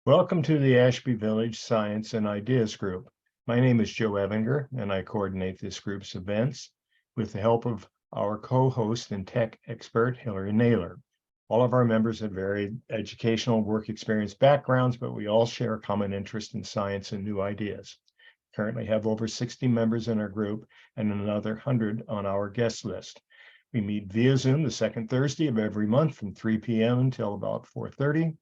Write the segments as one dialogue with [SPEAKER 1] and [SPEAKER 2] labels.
[SPEAKER 1] Welcome to the Ashby Village Science and Ideas Group. My name is Joe Evinger, and I coordinate this group's events with the help of our co-host and tech expert, Hillary Naylor. All of our members have varied educational work experience backgrounds, but we all share a common interest in science and new ideas. Currently have over 60 members in our group and another 100 on our guest list. We meet via Zoom the second Thursday of every month from 3 p.m. until about 4:30.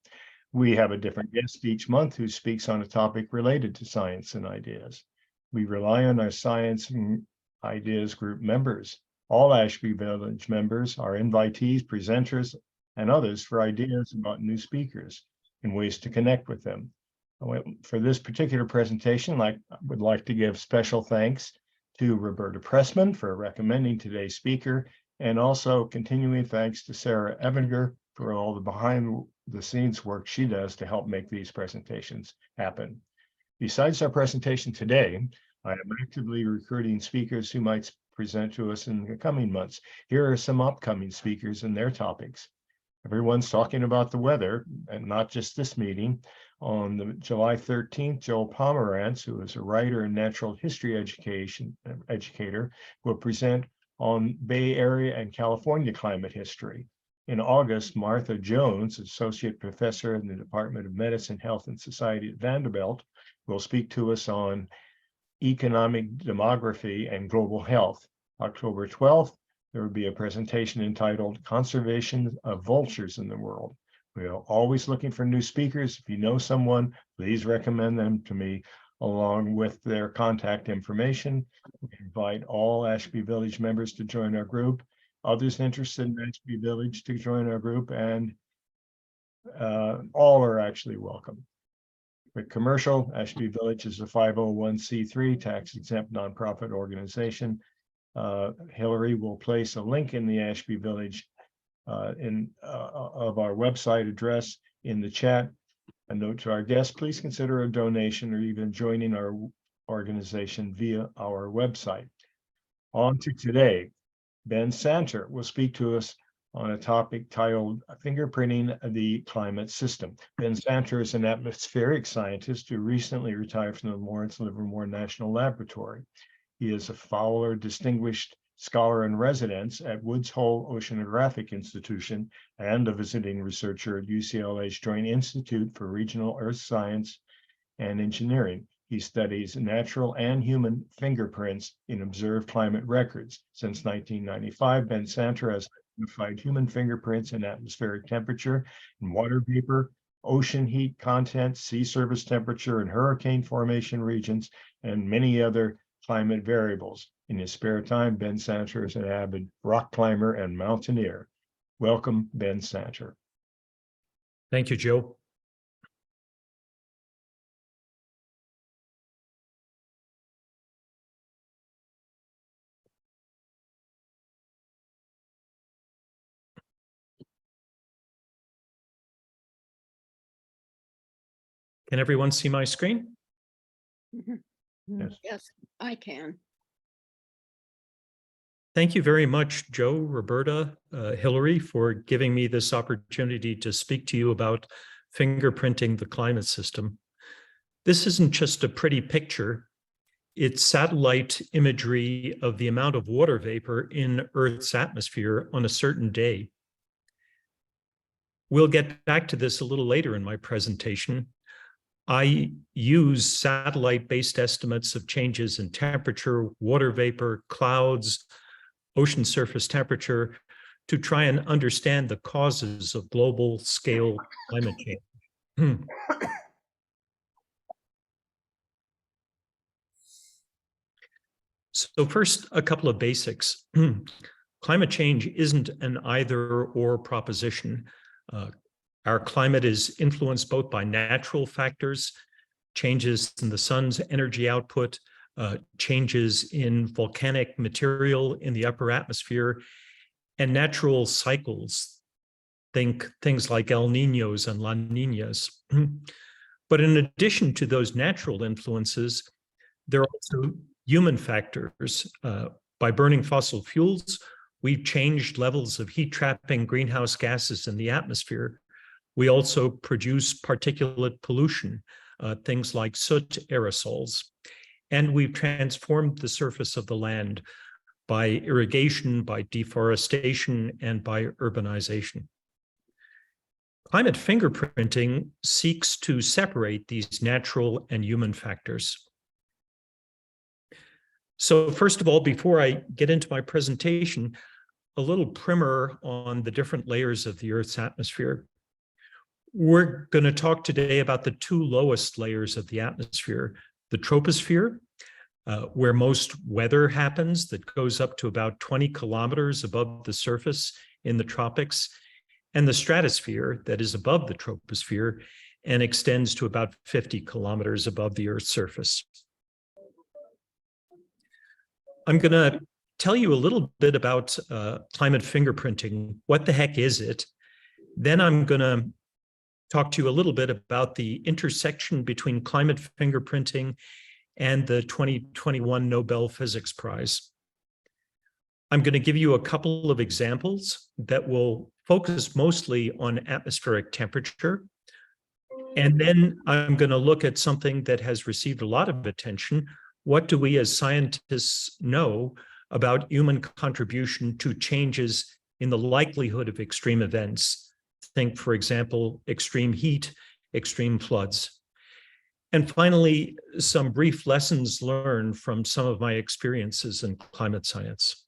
[SPEAKER 1] We have a different guest each month who speaks on a topic related to science and ideas. We rely on our science and ideas group members. All Ashby Village members are invitees, presenters, and others for ideas about new speakers and ways to connect with them. For this particular presentation, I would like to give special thanks to Roberta Pressman for recommending today's speaker, and also continuing thanks to Sarah Evinger for all the behind-the-scenes work she does to help make these presentations happen. Besides our presentation today, I am actively recruiting speakers who might present to us in the coming months. Here are some upcoming speakers and their topics. Everyone's talking about the weather, and not just this meeting. On July 13th, Joel Pomerantz, who is a writer and natural history educator, will present on Bay Area and California climate history. In August, Martha Jones, Associate Professor in the Department of Medicine, Health, and Society at Vanderbilt, will speak to us on economic demography and global health. October 12th, there will be a presentation entitled Conservation of Vultures in the World. We are always looking for new speakers. If you know someone, please recommend them to me along with their contact information. We invite all Ashby Village members to join our group, others interested in Ashby Village to join our group, and all are actually welcome. Quick commercial, Ashby Village is a 501c3 tax-exempt nonprofit organization. Hillary will place a link in the Ashby Village of our website address in the chat. A note to our guests, please consider a donation or even joining our organization via our website. On to today. Ben Santer will speak to us on a topic titled Fingerprinting the Climate System. Ben Santer is an atmospheric scientist who recently retired from the Lawrence Livermore National Laboratory. He is a Fowler Distinguished Scholar in Residence at Woods Hole Oceanographic Institution and a visiting researcher at UCLA's Joint Institute for Regional Earth Science and Engineering. He studies natural and human fingerprints in observed climate records. Since 1995, Ben Santer has identified human fingerprints in atmospheric temperature and water vapor, ocean heat content, sea surface temperature, and hurricane formation regions, and many other climate variables. In his spare time, Ben Santer is an avid rock climber and mountaineer. Welcome, Ben Santer.
[SPEAKER 2] Thank you, Joe. Can everyone see my screen?
[SPEAKER 3] Yes, I can.
[SPEAKER 2] Thank you very much, Joe, Roberta, Hillary, for giving me this opportunity to speak to you about fingerprinting the climate system. This isn't just a pretty picture. It's satellite imagery of the amount of water vapor in Earth's atmosphere on a certain day. We'll get back to this a little later in my presentation. I use satellite-based estimates of changes in temperature, water vapor, clouds, ocean surface temperature to try and understand the causes of global scale climate change. So first, a couple of basics. Climate change isn't an either-or proposition. Our climate is influenced both by natural factors, changes in the sun's energy output, changes in volcanic material in the upper atmosphere, and natural cycles. Think things like El Niños and La Niñas. But in addition to those natural influences, there are also human factors. By burning fossil fuels, we've changed levels of heat-trapping greenhouse gases in the atmosphere. We also produce particulate pollution, things like soot aerosols. And we've transformed the surface of the land by irrigation, by deforestation, and by urbanization. Climate fingerprinting seeks to separate these natural and human factors. So first of all, before I get into my presentation, a little primer on the different layers of the Earth's atmosphere. We're going to talk today about the two lowest layers of the atmosphere, the troposphere, where most weather happens, that goes up to about 20 kilometers above the surface in the tropics, and the stratosphere that is above the troposphere and extends to about 50 kilometers above the Earth's surface. I'm going to tell you a little bit about climate fingerprinting. What the heck is it? Then I'm going to talk to you a little bit about the intersection between climate fingerprinting and the 2021 Nobel Physics Prize. I'm going to give you a couple of examples that will focus mostly on atmospheric temperature. And then I'm going to look at something that has received a lot of attention. What do we as scientists know about human contribution to changes in the likelihood of extreme events? Think, for example, extreme heat, extreme floods. And finally, some brief lessons learned from some of my experiences in climate science.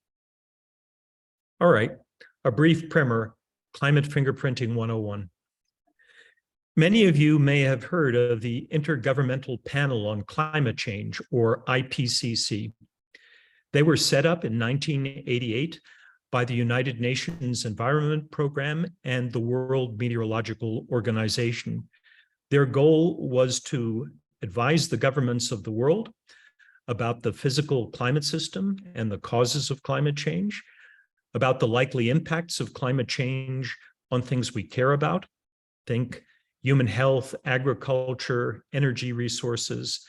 [SPEAKER 2] All right, a brief primer, Climate Fingerprinting 101. Many of you may have heard of the Intergovernmental Panel on Climate Change, or IPCC. They were set up in 1988 by the United Nations Environment Program and the World Meteorological Organization. Their goal was to advise the governments of the world about the physical climate system and the causes of climate change, about the likely impacts of climate change on things we care about. Think human health, agriculture, energy resources,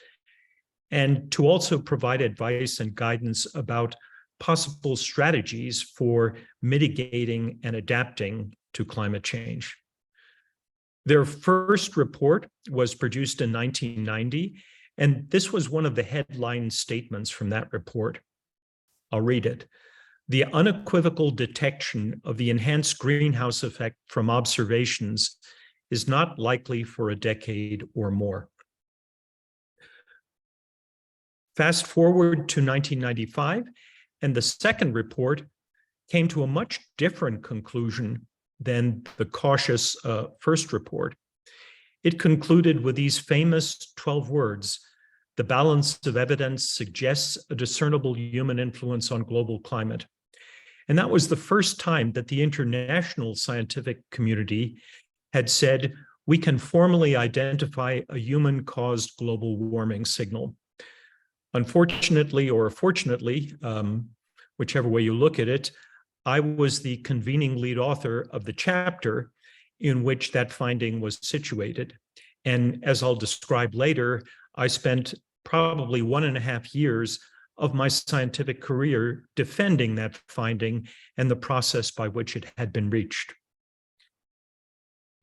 [SPEAKER 2] and to also provide advice and guidance about possible strategies for mitigating and adapting to climate change. Their first report was produced in 1990, and this was one of the headline statements from that report. I'll read it. The unequivocal detection of the enhanced greenhouse effect from observations is not likely for a decade or more. Fast forward to 1995, and the second report came to a much different conclusion than the cautious first report. It concluded with these famous 12 words: the balance of evidence suggests a discernible human influence on global climate. And that was the first time that the international scientific community had said, we can formally identify a human-caused global warming signal. Unfortunately, or fortunately, whichever way you look at it, I was the convening lead author of the chapter in which that finding was situated. And as I'll describe later, I spent probably 1.5 years of my scientific career defending that finding and the process by which it had been reached.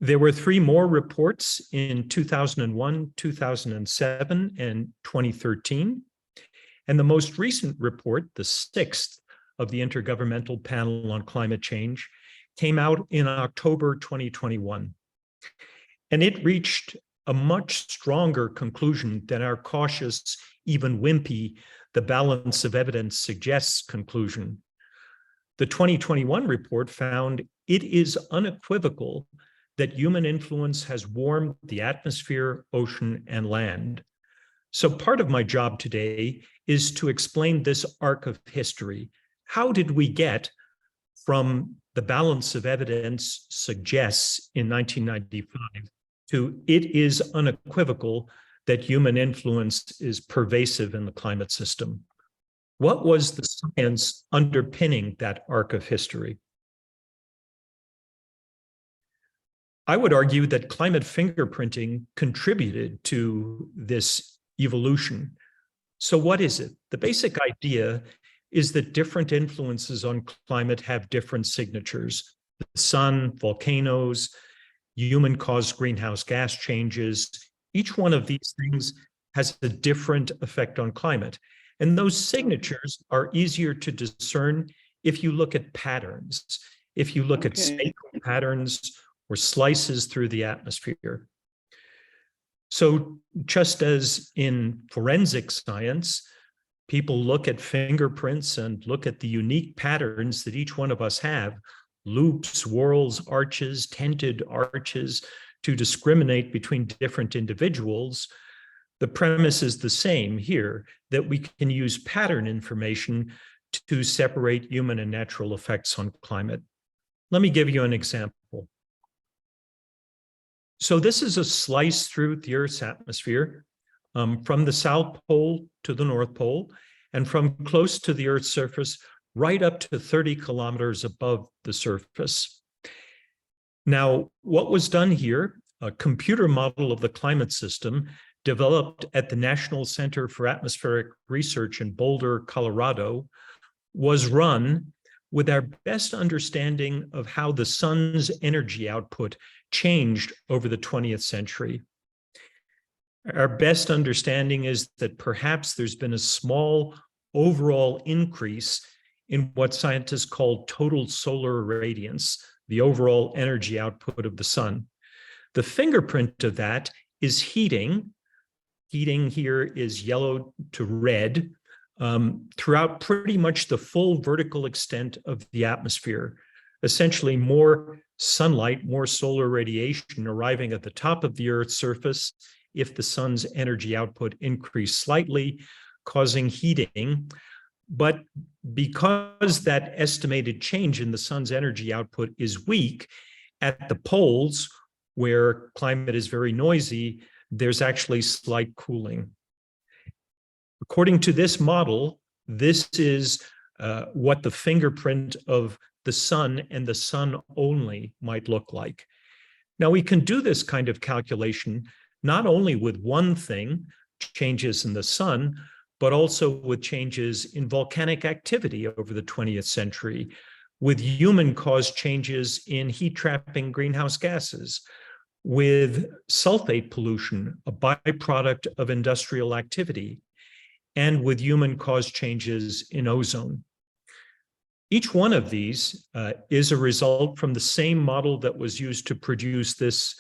[SPEAKER 2] There were 3 more reports in 2001, 2007, and 2013. And the most recent report, the 6th of the Intergovernmental Panel on Climate Change, came out in October 2021. And it reached a much stronger conclusion than our cautious, even wimpy, the balance of evidence suggests conclusion. The 2021 report found it is unequivocal that human influence has warmed the atmosphere, ocean, and land. So part of my job today is to explain this arc of history. How did we get from the balance of evidence suggests in 1995 to it is unequivocal that human influence is pervasive in the climate system? What was the science underpinning that arc of history? I would argue that climate fingerprinting contributed to this evolution. So what is it? The basic idea is that different influences on climate have different signatures. The sun, volcanoes, human-caused greenhouse gas changes. Each one of these things has a different effect on climate. And those signatures are easier to discern if you look at patterns, if you look at spatial patterns or slices through the atmosphere. So just as in forensic science, people look at fingerprints and look at the unique patterns that each one of us have, loops, whorls, arches, tented arches, to discriminate between different individuals, the premise is the same here, that we can use pattern information to separate human and natural effects on climate. Let me give you an example. So this is a slice through the Earth's atmosphere from the South Pole to the North Pole, and from close to the Earth's surface right up to 30 kilometers above the surface. Now, what was done here, a computer model of the climate system developed at the National Center for Atmospheric Research in Boulder, Colorado, was run with our best understanding of how the sun's energy output changed over the 20th century. Our best understanding is that perhaps there's been a small overall increase in what scientists call total solar irradiance, the overall energy output of the sun. The fingerprint of that is heating. Heating here is yellow to red throughout pretty much the full vertical extent of the atmosphere. Essentially, more sunlight, more solar radiation arriving at the top of the Earth's surface if the sun's energy output increased slightly, causing heating. But because that estimated change in the sun's energy output is weak, at the poles, where climate is very noisy, there's actually slight cooling. According to this model, this is what the fingerprint of the sun and the sun only might look like. Now, we can do this kind of calculation not only with one thing, changes in the sun, but also with changes in volcanic activity over the 20th century, with human-caused changes in heat-trapping greenhouse gases, with sulfate pollution, a byproduct of industrial activity, and with human-caused changes in ozone. Each one of these is a result from the same model that was used to produce this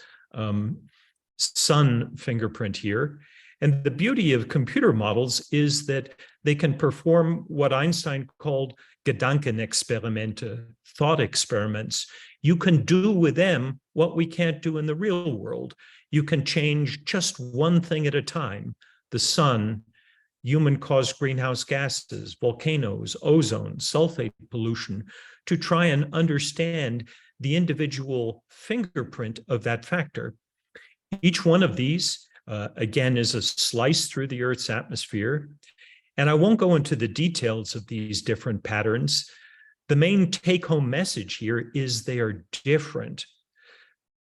[SPEAKER 2] sun fingerprint here. And the beauty of computer models is that they can perform what Einstein called Gedankenexperimente, thought experiments. You can do with them what we can't do in the real world. You can change just one thing at a time: the sun, human-caused greenhouse gases, volcanoes, ozone, sulfate pollution, to try and understand the individual fingerprint of that factor. Each one of these, again, is a slice through the Earth's atmosphere. And I won't go into the details of these different patterns. The main take-home message here is they are different.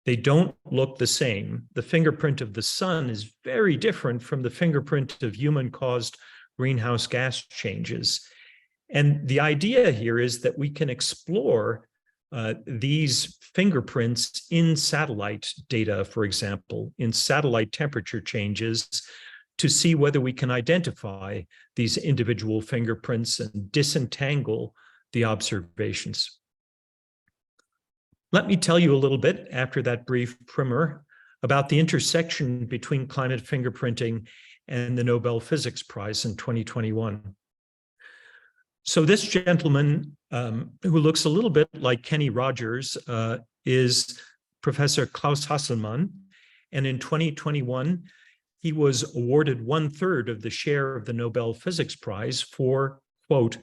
[SPEAKER 2] They don't look the same. The fingerprint of the sun is very different from the fingerprint of human-caused greenhouse gas changes. And the idea here is that we can explore these fingerprints in satellite data, for example, in satellite temperature changes, to see whether we can identify these individual fingerprints and disentangle the observations. Let me tell you a little bit, after that brief primer, about the intersection between climate fingerprinting and the Nobel Physics Prize in 2021. So this gentleman, who looks a little bit like Kenny Rogers, is Professor Klaus Hasselmann. And in 2021, he was awarded 1/3 of the share of the Nobel Physics Prize for, quote,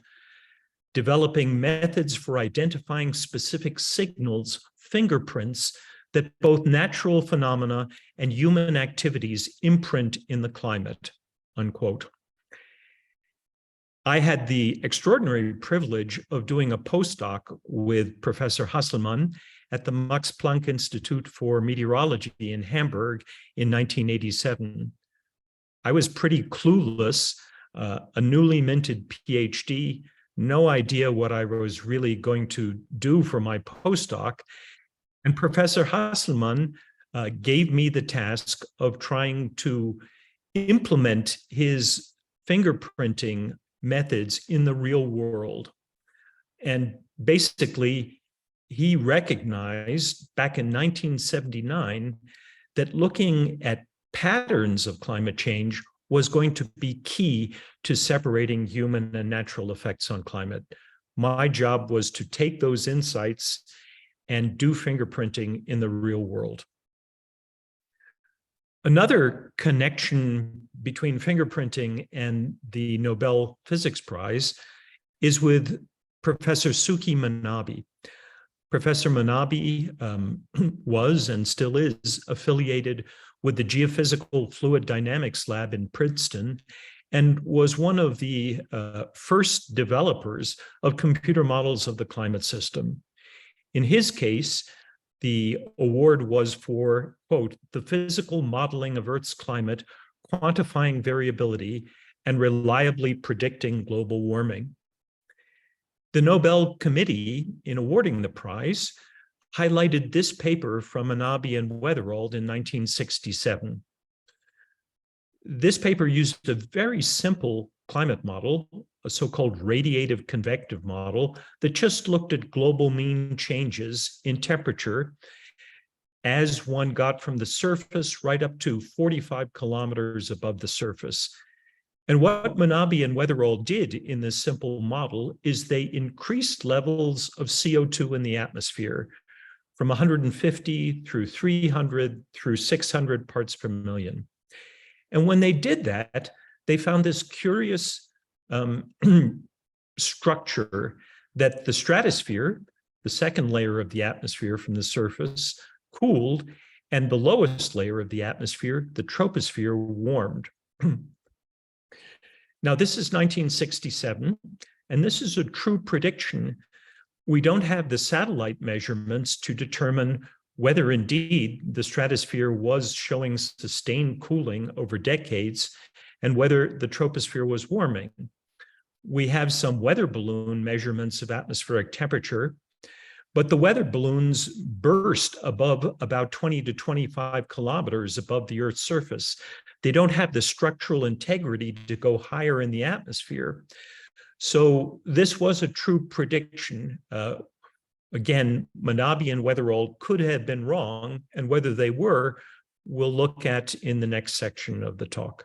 [SPEAKER 2] developing methods for identifying specific signals, fingerprints, that both natural phenomena and human activities imprint in the climate, unquote. I had the extraordinary privilege of doing a postdoc with Professor Hasselmann at the Max Planck Institute for Meteorology in Hamburg in 1987. I was pretty clueless, a newly minted PhD, no idea what I was really going to do for my postdoc. And Professor Hasselmann gave me the task of trying to implement his fingerprinting methods in the real world. And basically, he recognized back in 1979 that looking at patterns of climate change was going to be key to separating human and natural effects on climate. My job was to take those insights and do fingerprinting in the real world. Another connection between fingerprinting and the Nobel Physics Prize is with Professor Suki Manabe. Professor Manabe was and still is affiliated with the Geophysical Fluid Dynamics Lab in Princeton and was one of the first developers of computer models of the climate system. In his case, the award was for, quote, the physical modeling of Earth's climate, quantifying variability, and reliably predicting global warming. The Nobel Committee, in awarding the prize, highlighted this paper from Manabe and Weatherald in 1967. This paper used a very simple climate model, a so-called radiative convective model, that just looked at global mean changes in temperature as one got from the surface right up to 45 kilometers above the surface. And what Manabe and Weatherall did in this simple model is they increased levels of CO2 in the atmosphere from 150 through 300 through 600 parts per million. And when they did that, they found this curious structure that the stratosphere, the second layer of the atmosphere from the surface, cooled, and the lowest layer of the atmosphere, the troposphere, warmed. Now, this is 1967, and this is a true prediction. We don't have the satellite measurements to determine whether indeed the stratosphere was showing sustained cooling over decades and whether the troposphere was warming. We have some weather balloon measurements of atmospheric temperature, but the weather balloons burst above about 20 to 25 kilometers above the Earth's surface. They don't have the structural integrity to go higher in the atmosphere. So this was a true prediction. Again, Manabe and Weatherall could have been wrong, and whether they were, we'll look at in the next section of the talk.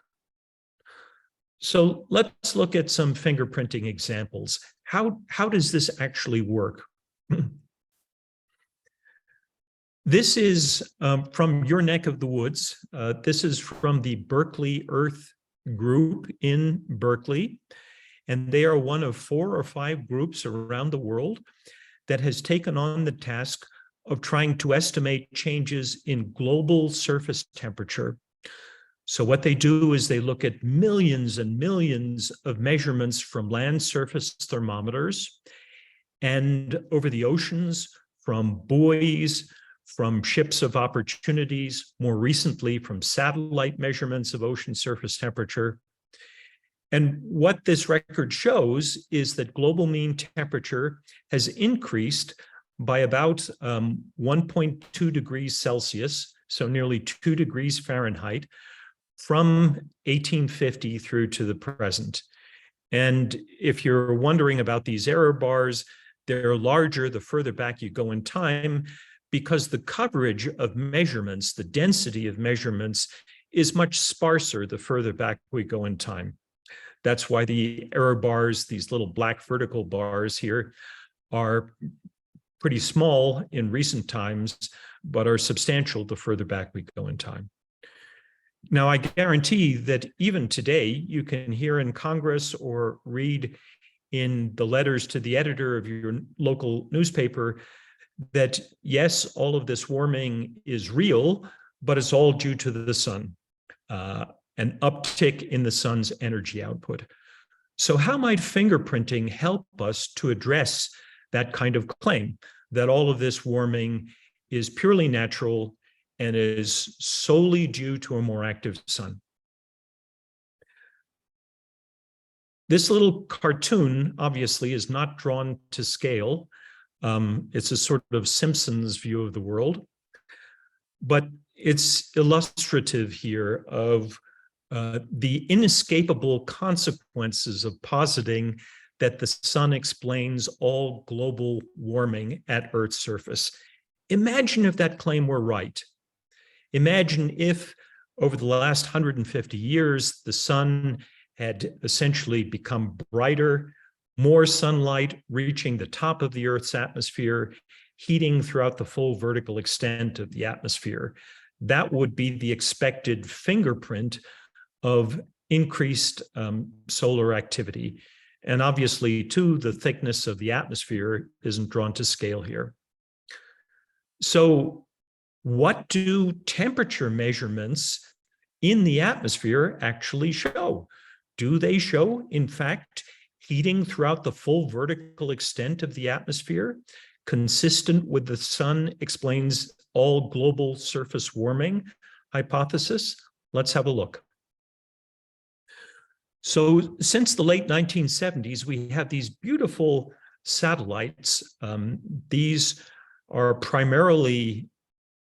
[SPEAKER 2] So let's look at some fingerprinting examples. How does this actually work? This is from your neck of the woods. This is from the Berkeley Earth group in Berkeley, and they are one of 4 or 5 groups around the world that has taken on the task of trying to estimate changes in global surface temperature. So what they do is they look at millions and millions of measurements from land surface thermometers and over the oceans, from buoys, from ships of opportunities, more recently from satellite measurements of ocean surface temperature. And what this record shows is that global mean temperature has increased by about 1.2 degrees Celsius, so nearly 2 degrees Fahrenheit, from 1850 through to the present. And if you're wondering about these error bars, they're larger the further back you go in time, because the coverage of measurements, the density of measurements, is much sparser the further back we go in time. That's why the error bars, these little black vertical bars here, are pretty small in recent times, but are substantial the further back we go in time. Now, I guarantee that even today, you can hear in Congress or read in the letters to the editor of your local newspaper that, yes, all of this warming is real, but it's all due to the sun, an uptick in the sun's energy output. So how might fingerprinting help us to address that kind of claim, that all of this warming is purely natural and is solely due to a more active sun? This little cartoon, obviously, is not drawn to scale, It's a sort of Simpsons view of the world, but it's illustrative here of the inescapable consequences of positing that the sun explains all global warming at Earth's surface. Imagine if that claim were right. Imagine if over the last 150 years, the sun had essentially become brighter, more sunlight reaching the top of the Earth's atmosphere, heating throughout the full vertical extent of the atmosphere. That would be the expected fingerprint of increased solar activity. And obviously, too, the thickness of the atmosphere isn't drawn to scale here. So what do temperature measurements in the atmosphere actually show? Do they show, in fact, heating throughout the full vertical extent of the atmosphere, consistent with the sun explains all global surface warming hypothesis? Let's have a look. So since the late 1970s, we have these beautiful satellites. These are primarily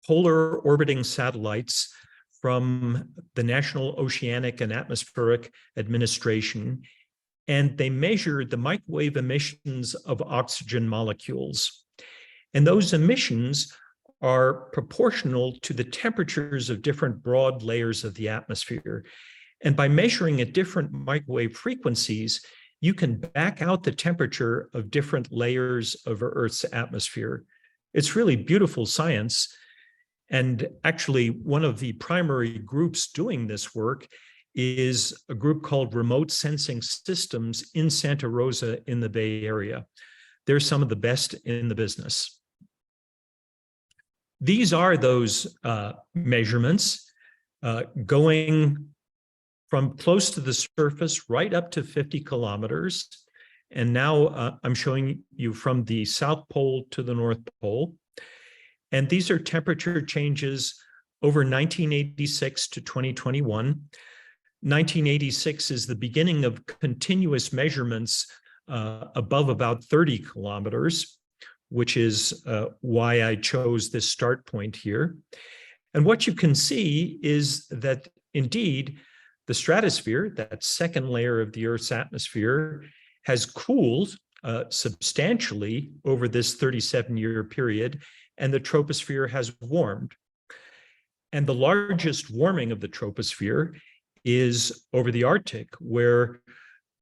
[SPEAKER 2] polar orbiting satellites from the National Oceanic and Atmospheric Administration, and they measure the microwave emissions of oxygen molecules. And those emissions are proportional to the temperatures of different broad layers of the atmosphere. And by measuring at different microwave frequencies, you can back out the temperature of different layers of Earth's atmosphere. It's really beautiful science. And actually, one of the primary groups doing this work is a group called Remote Sensing Systems in Santa Rosa in the Bay Area. They're some of the best in the business. These are those measurements going from close to the surface right up to 50 kilometers. And now I'm showing you from the South Pole to the North Pole. And these are temperature changes over 1986 to 2021. 1986 is the beginning of continuous measurements above about 30 kilometers, which is why I chose this start point here. And what you can see is that indeed, the stratosphere, that second layer of the Earth's atmosphere, has cooled substantially over this 37-year period, and the troposphere has warmed. And the largest warming of the troposphere is over the Arctic, where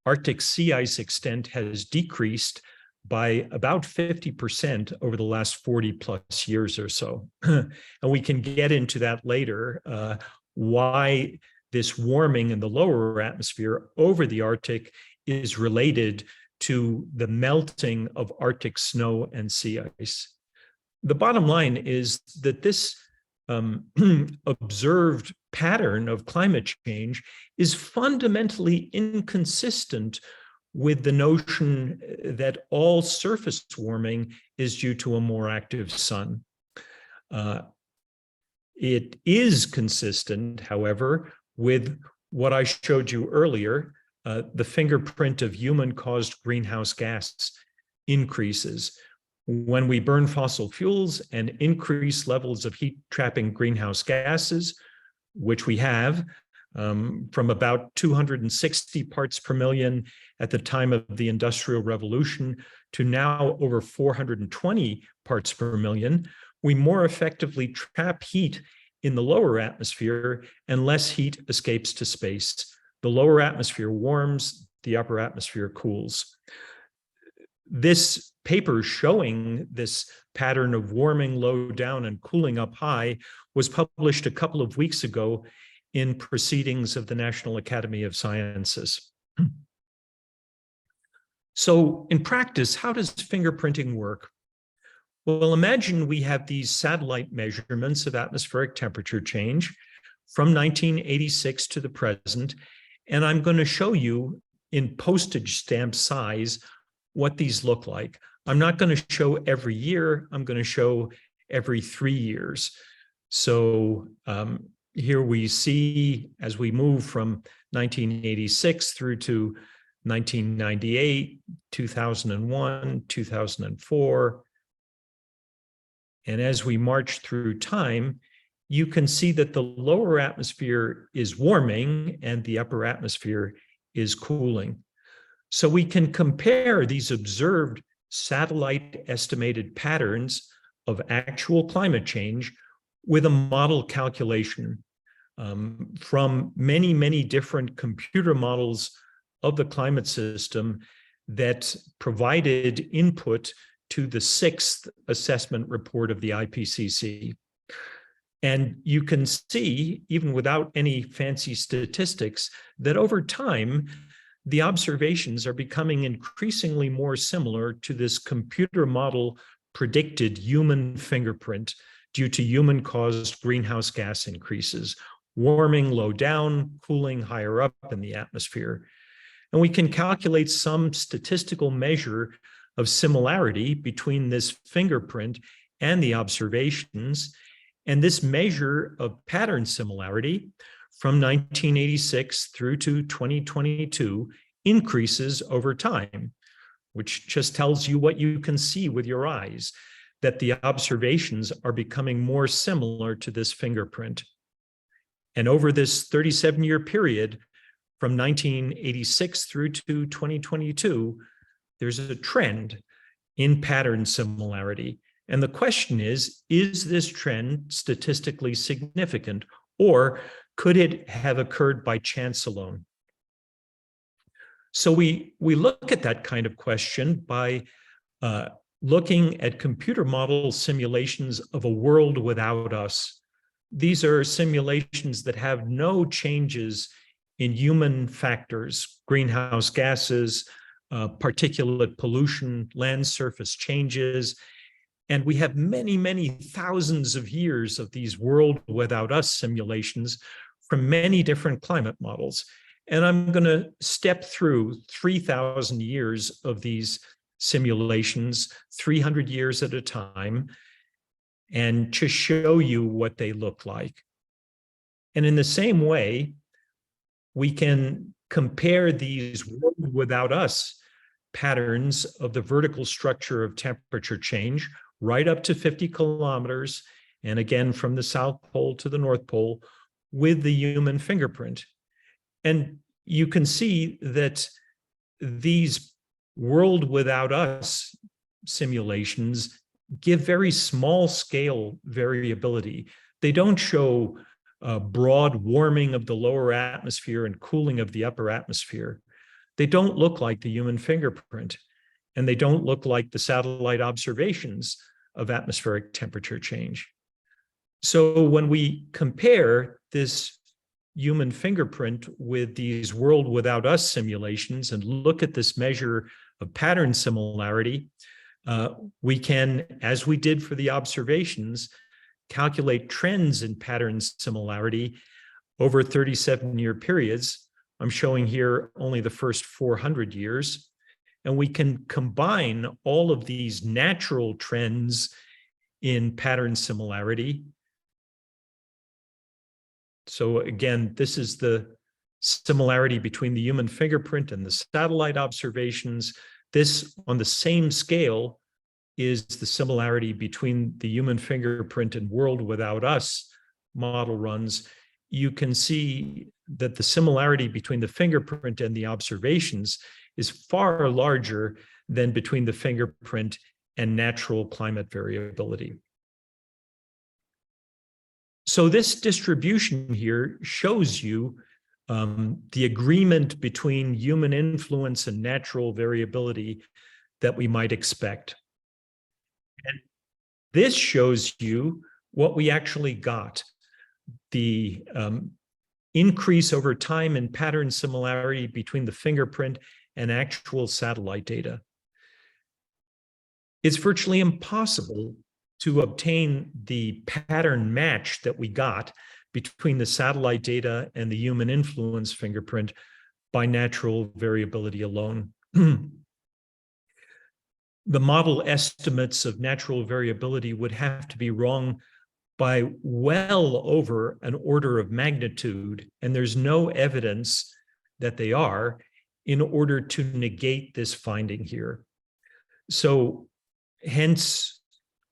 [SPEAKER 2] Arctic sea ice extent has decreased by about 50% over the last 40 plus years or so. And we can get into that later, why this warming in the lower atmosphere over the Arctic is related to the melting of Arctic snow and sea ice. The bottom line is that this observed pattern of climate change is fundamentally inconsistent with the notion that all surface warming is due to a more active sun. It is consistent, however, with what I showed you earlier, the fingerprint of human-caused greenhouse gas increases. When we burn fossil fuels and increase levels of heat-trapping greenhouse gases, which we have from about 260 parts per million at the time of the Industrial Revolution to now over 420 parts per million, we more effectively trap heat in the lower atmosphere and less heat escapes to space. The lower atmosphere warms, the upper atmosphere cools. This paper showing this pattern of warming low down and cooling up high was published a couple of weeks ago in Proceedings of the National Academy of Sciences. So in practice, how does fingerprinting work? Well, imagine we have these satellite measurements of atmospheric temperature change from 1986 to the present, and I'm going to show you in postage stamp size what these look like. I'm not going to show every year, I'm going to show every 3 years. So here we see, as we move from 1986 through to 1998, 2001, 2004, And as we march through time, you can see that the lower atmosphere is warming and the upper atmosphere is cooling. So we can compare these observed satellite estimated patterns of actual climate change with a model calculation from many, many different computer models of the climate system that provided input to the 6th assessment report of the IPCC. And you can see, even without any fancy statistics, that over time, the observations are becoming increasingly more similar to this computer model predicted human fingerprint due to human-caused greenhouse gas increases, warming low down, cooling higher up in the atmosphere. And we can calculate some statistical measure of similarity between this fingerprint and the observations. And this measure of pattern similarity from 1986 through to 2022 increases over time, which just tells you what you can see with your eyes, that the observations are becoming more similar to this fingerprint. And over this 37-year period, from 1986 through to 2022, there's a trend in pattern similarity. And the question is this trend statistically significant, or could it have occurred by chance alone? So we look at that kind of question by looking at computer model simulations of a world without us. These are simulations that have no changes in human factors, greenhouse gases, particulate pollution, land surface changes. And we have many, many thousands of years of these world without us simulations from many different climate models. And I'm going to step through 3,000 years of these simulations, 300 years at a time, and to show you what they look like. And in the same way, we can compare these world without us patterns of the vertical structure of temperature change right up to 50 kilometers, and again from the South Pole to the North Pole, with the human fingerprint. And you can see that these world without us simulations give very small scale variability. They don't show broad warming of the lower atmosphere and cooling of the upper atmosphere. They don't look like the human fingerprint, and they don't look like the satellite observations of atmospheric temperature change. So when we compare this human fingerprint with these world without us simulations and look at this measure of pattern similarity, we can, as we did for the observations, calculate trends in pattern similarity over 37-year periods. I'm showing here only the first 400 years. And we can combine all of these natural trends in pattern similarity. So again, this is the similarity between the human fingerprint and the satellite observations. This, on the same scale, is the similarity between the human fingerprint and world without us model runs. You can see that the similarity between the fingerprint and the observations is far larger than between the fingerprint and natural climate variability. So this distribution here shows you the agreement between human influence and natural variability that we might expect. And this shows you what we actually got, the increase over time in pattern similarity between the fingerprint and actual satellite data. It's virtually impossible to obtain the pattern match that we got between the satellite data and the human influence fingerprint by natural variability alone. The model estimates of natural variability would have to be wrong by well over an order of magnitude, and there's no evidence that they are, in order to negate this finding here. So hence,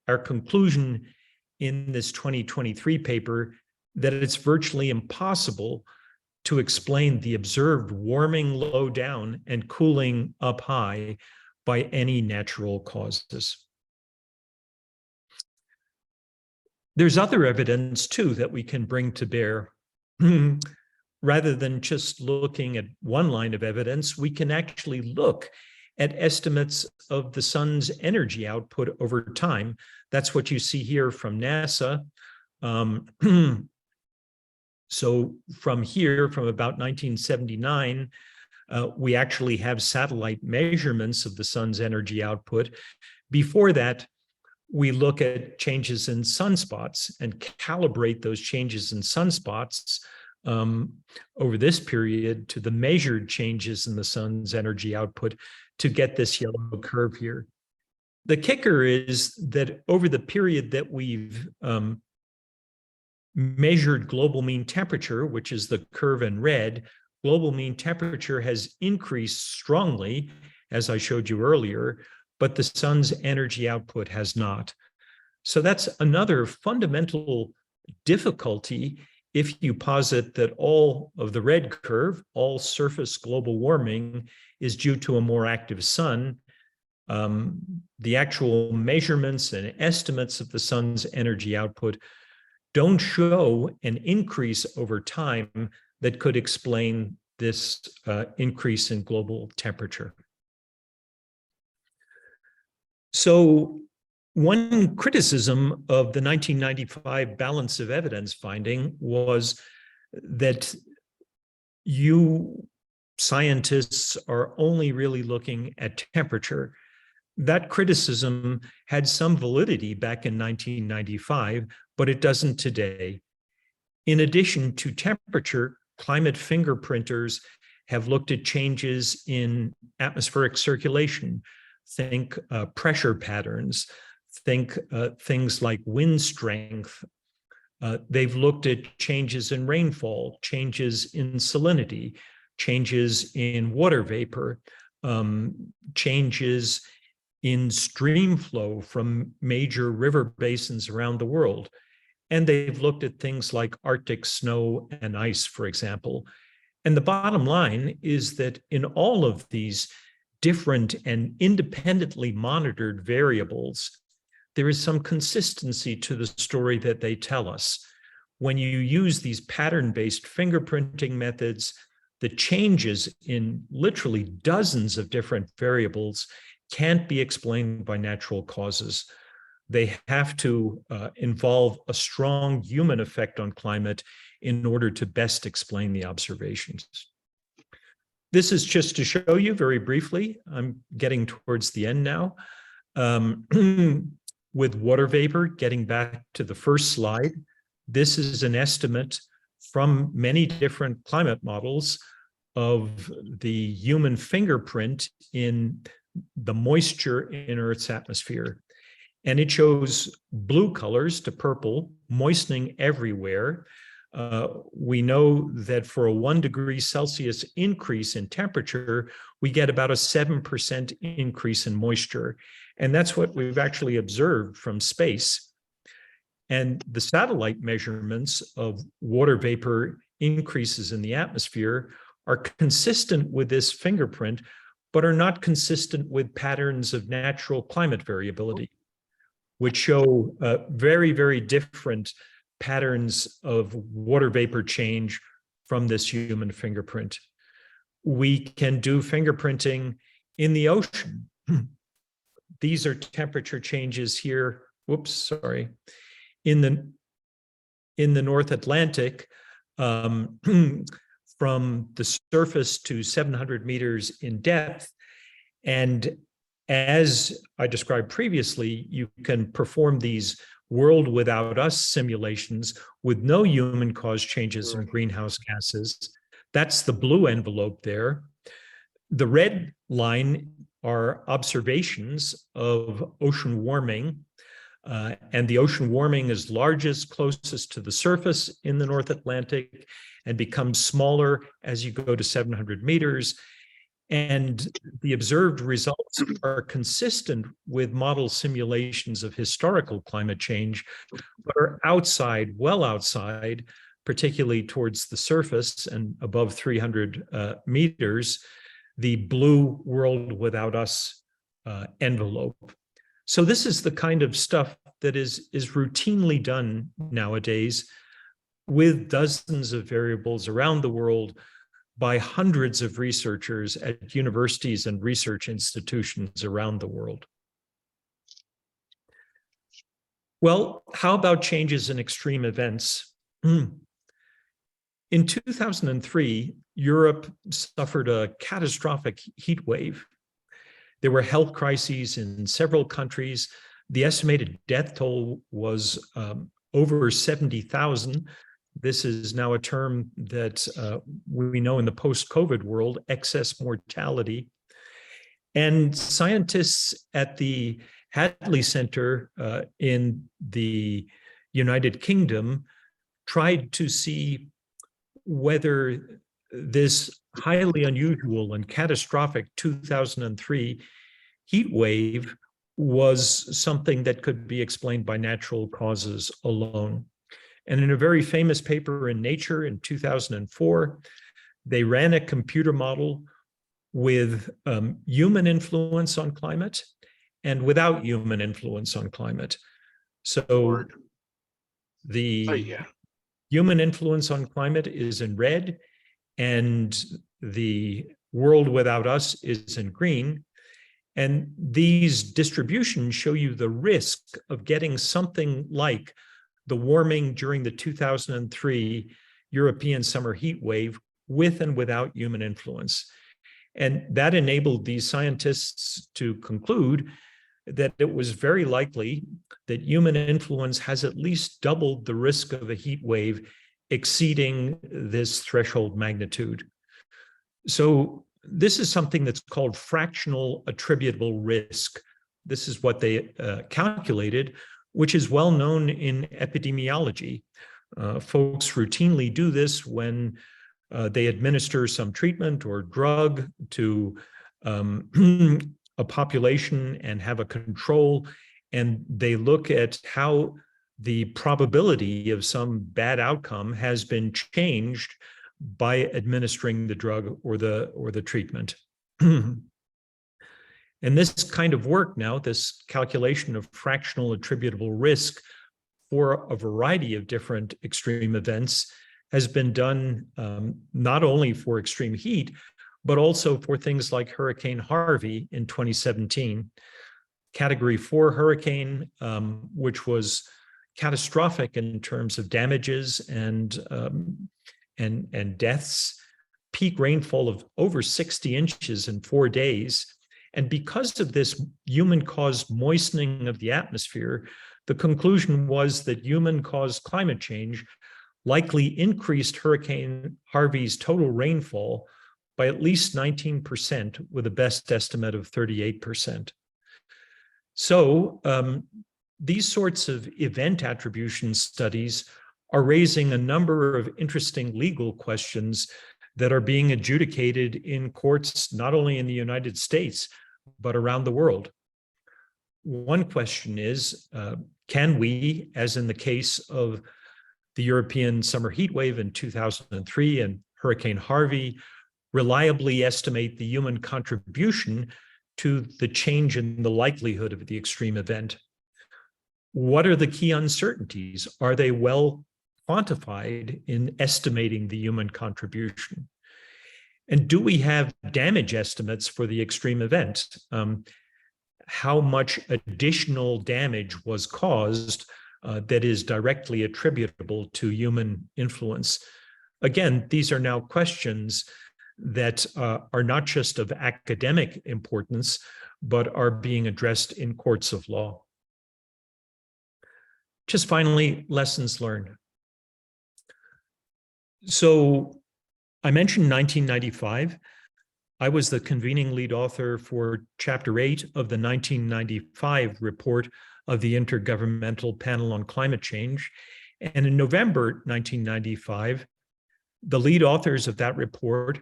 [SPEAKER 2] our conclusion in this 2023 paper that it's virtually impossible to explain the observed warming low down and cooling up high by any natural causes. There's other evidence too that we can bring to bear. Rather than just looking at one line of evidence, we can actually look at estimates of the sun's energy output over time. That's what you see here from NASA. So from here, from about 1979, we actually have satellite measurements of the sun's energy output. Before that, we look at changes in sunspots and calibrate those changes in sunspots over this period to the measured changes in the sun's energy output to get this yellow curve here. The kicker is that over the period that we've measured global mean temperature, which is the curve in red, global mean temperature has increased strongly, as I showed you earlier, but the sun's energy output has not. So that's another fundamental difficulty if you posit that all of the red curve, all surface global warming, is due to a more active sun. The actual measurements and estimates of the sun's energy output don't show an increase over time that could explain this increase in global temperature. So one criticism of the 1995 balance of evidence finding was that you scientists are only really looking at temperature. That criticism had some validity back in 1995, but it doesn't today. In addition to temperature, climate fingerprinters have looked at changes in atmospheric circulation. Think pressure patterns, think things like wind strength. They've looked at changes in rainfall, changes in salinity, changes in water vapor, changes in stream flow from major river basins around the world. And they've looked at things like Arctic snow and ice, for example. And the bottom line is that in all of these different and independently monitored variables, there is some consistency to the story that they tell us. When you use these pattern-based fingerprinting methods, the changes in literally dozens of different variables can't be explained by natural causes. They have to involve a strong human effect on climate in order to best explain the observations. This is just to show you very briefly, I'm getting towards the end now, with water vapor, getting back to the first slide. This is an estimate from many different climate models of the human fingerprint in the moisture in Earth's atmosphere. And it shows blue colors to purple, moistening everywhere. We know that for a 1 degree Celsius increase in temperature, we get about a 7% increase in moisture. And that's what we've actually observed from space. And the satellite measurements of water vapor increases in the atmosphere are consistent with this fingerprint, but are not consistent with patterns of natural climate variability, which show very, very different patterns of water vapor change from this human fingerprint. We can do fingerprinting in the ocean. These are temperature changes here. Whoops, sorry. In the North Atlantic, from the surface to 700 meters in depth. And as I described previously, you can perform these world without us simulations with no human caused changes in greenhouse gases. That's the blue envelope there. The red line are observations of ocean warming. And the ocean warming is largest, closest to the surface in the North Atlantic and becomes smaller as you go to 700 meters. And the observed results are consistent with model simulations of historical climate change, but are outside, well outside, particularly towards the surface and above 300 meters, the blue world without us envelope. So this is the kind of stuff that is routinely done nowadays with dozens of variables around the world by hundreds of researchers at universities and research institutions around the world. Well, how about changes in extreme events? In 2003, Europe suffered a catastrophic heat wave. There were health crises in several countries. The estimated death toll was over 70,000. This is now a term that we know in the post-COVID world, excess mortality. And scientists at the Hadley Center in the United Kingdom tried to see whether this highly unusual and catastrophic 2003 heat wave was something that could be explained by natural causes alone. And in a very famous paper in Nature in 2004, they ran a computer model with human influence on climate and without human influence on climate. So the human influence on climate is in red, and the world without us is in green. And these distributions show you the risk of getting something like the warming during the 2003 European summer heat wave with and without human influence. And that enabled these scientists to conclude that it was very likely that human influence has at least doubled the risk of a heat wave exceeding this threshold magnitude. So this is something that's called fractional attributable risk. This is what they calculated, which is well known in epidemiology. Folks routinely do this when they administer some treatment or drug to a population and have a control, and they look at how the probability of some bad outcome has been changed by administering the drug or the treatment. And this kind of work now, this calculation of fractional attributable risk for a variety of different extreme events, has been done not only for extreme heat, but also for things like Hurricane Harvey in 2017. Category 4 hurricane, which was catastrophic in terms of damages and deaths, peak rainfall of over 60 inches in 4 days. And because of this human-caused moistening of the atmosphere, the conclusion was that human-caused climate change likely increased Hurricane Harvey's total rainfall by at least 19%, with a best estimate of 38%. So these sorts of event attribution studies are raising a number of interesting legal questions that are being adjudicated in courts, not only in the United States, but around the world. One question is, can we, as in the case of the European summer heat wave in 2003 and Hurricane Harvey, reliably estimate the human contribution to the change in the likelihood of the extreme event? What are the key uncertainties? Are they well quantified in estimating the human contribution? And do we have damage estimates for the extreme event? How much additional damage was caused that is directly attributable to human influence? Again, these are now questions that are not just of academic importance, but are being addressed in courts of law. Just finally, lessons learned. So I mentioned 1995. I was the convening lead author for Chapter 8 of the 1995 report of the Intergovernmental Panel on Climate Change. And in November 1995, the lead authors of that report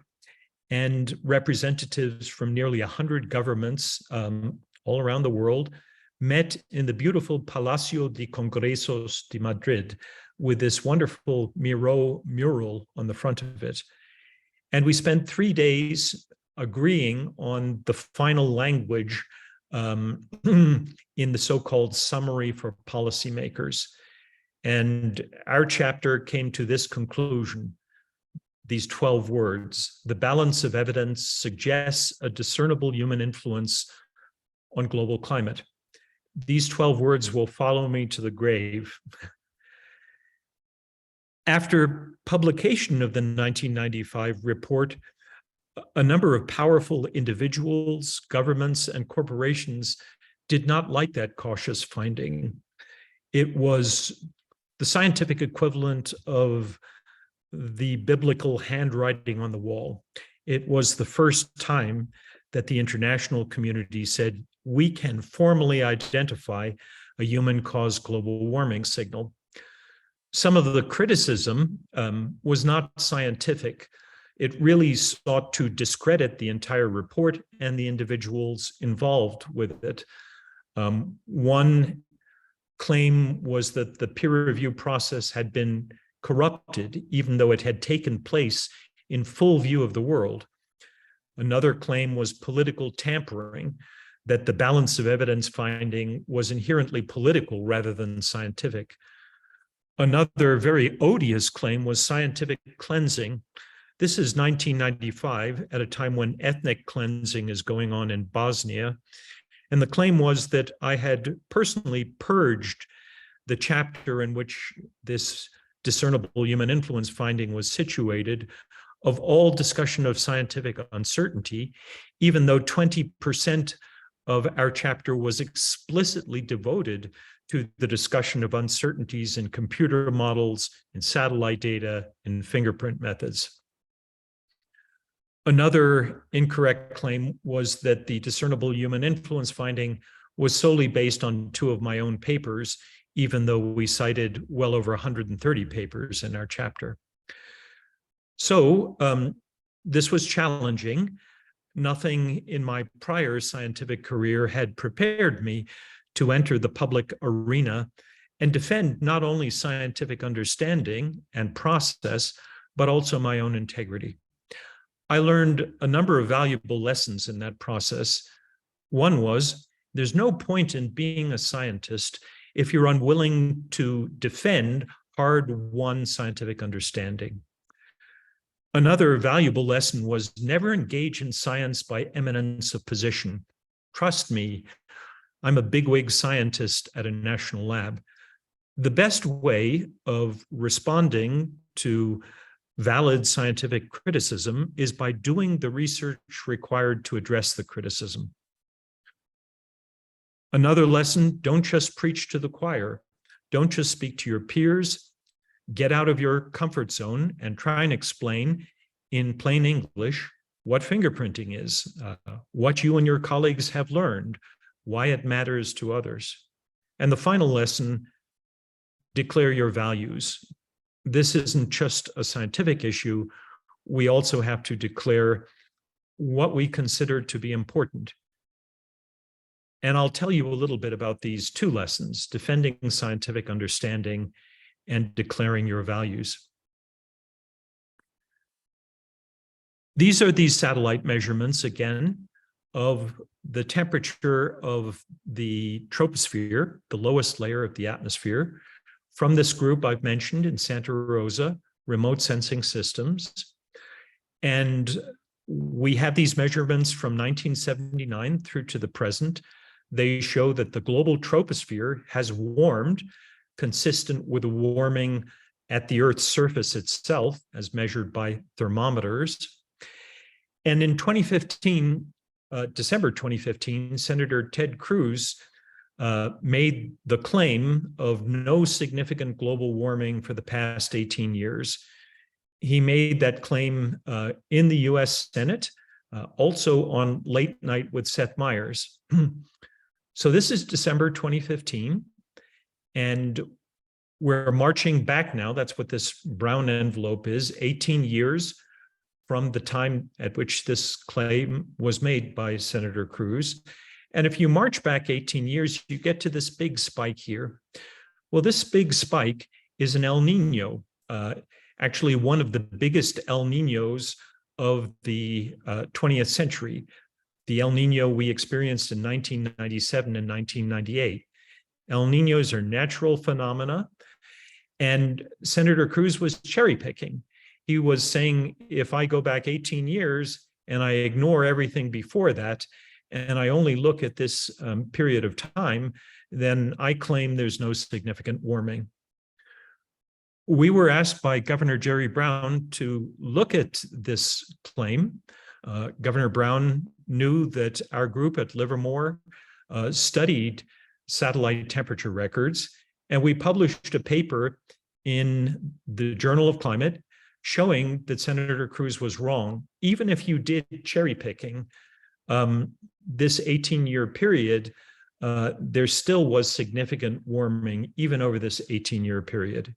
[SPEAKER 2] and representatives from nearly 100 governments all around the world met in the beautiful Palacio de Congresos de Madrid with this wonderful mural on the front of it. And we spent 3 days agreeing on the final language in the so-called summary for policymakers. And our chapter came to this conclusion, these 12 words: the balance of evidence suggests a discernible human influence on global climate. These 12 words will follow me to the grave. After publication of the 1995 report, a number of powerful individuals, governments, and corporations did not like that cautious finding. It was the scientific equivalent of the biblical handwriting on the wall. It was the first time that the international community said, we can formally identify a human-caused global warming signal. Some of the criticism was not scientific. It really sought to discredit the entire report and the individuals involved with it. One claim was that the peer review process had been corrupted, even though it had taken place in full view of the world. Another claim was political tampering, that the balance of evidence finding was inherently political rather than scientific. Another very odious claim was scientific cleansing. This is 1995, at a time when ethnic cleansing is going on in Bosnia. And the claim was that I had personally purged the chapter in which this discernible human influence finding was situated of all discussion of scientific uncertainty, even though 20% of our chapter was explicitly devoted to the discussion of uncertainties in computer models, in satellite data, in fingerprint methods. Another incorrect claim was that the discernible human influence finding was solely based on 2 of my own papers, even though we cited well over 130 papers in our chapter. So this was challenging. Nothing in my prior scientific career had prepared me to enter the public arena and defend not only scientific understanding and process, but also my own integrity. I learned a number of valuable lessons in that process. One was, there's no point in being a scientist if you're unwilling to defend hard-won scientific understanding. Another valuable lesson was never engage in science by eminence of position. Trust me, I'm a bigwig scientist at a national lab. The best way of responding to valid scientific criticism is by doing the research required to address the criticism. Another lesson, don't just preach to the choir. Don't just speak to your peers. Get out of your comfort zone and try and explain in plain English what fingerprinting is, what you and your colleagues have learned, why it matters to others. And the final lesson, declare your values. This isn't just a scientific issue. We also have to declare what we consider to be important. And I'll tell you a little bit about these 2 lessons, defending scientific understanding and declaring your values. These are these satellite measurements, again, of the temperature of the troposphere, the lowest layer of the atmosphere, from this group I've mentioned in Santa Rosa, remote sensing systems. And we have these measurements from 1979 through to the present. They show that the global troposphere has warmed, consistent with the warming at the Earth's surface itself, as measured by thermometers. And in 2015, December 2015, Senator Ted Cruz made the claim of no significant global warming for the past 18 years. He made that claim in the US Senate, also on Late Night with Seth Meyers. So this is December 2015, and we're marching back now. That's what this brown envelope is, 18 years from the time at which this claim was made by Senator Cruz. And if you march back 18 years, you get to this big spike here. Well, this big spike is an El Nino, actually one of the biggest El Ninos of the 20th century. The El Nino we experienced in 1997 and 1998. El Ninos are natural phenomena, and Senator Cruz was cherry picking. He was saying, if I go back 18 years and I ignore everything before that, and I only look at this period of time, then I claim there's no significant warming. We were asked by Governor Jerry Brown to look at this claim. Governor Brown knew that our group at Livermore studied satellite temperature records, and we published a paper in the Journal of Climate showing that Senator Cruz was wrong. Even if you did cherry picking, this 18-year period, there still was significant warming even over this 18-year period.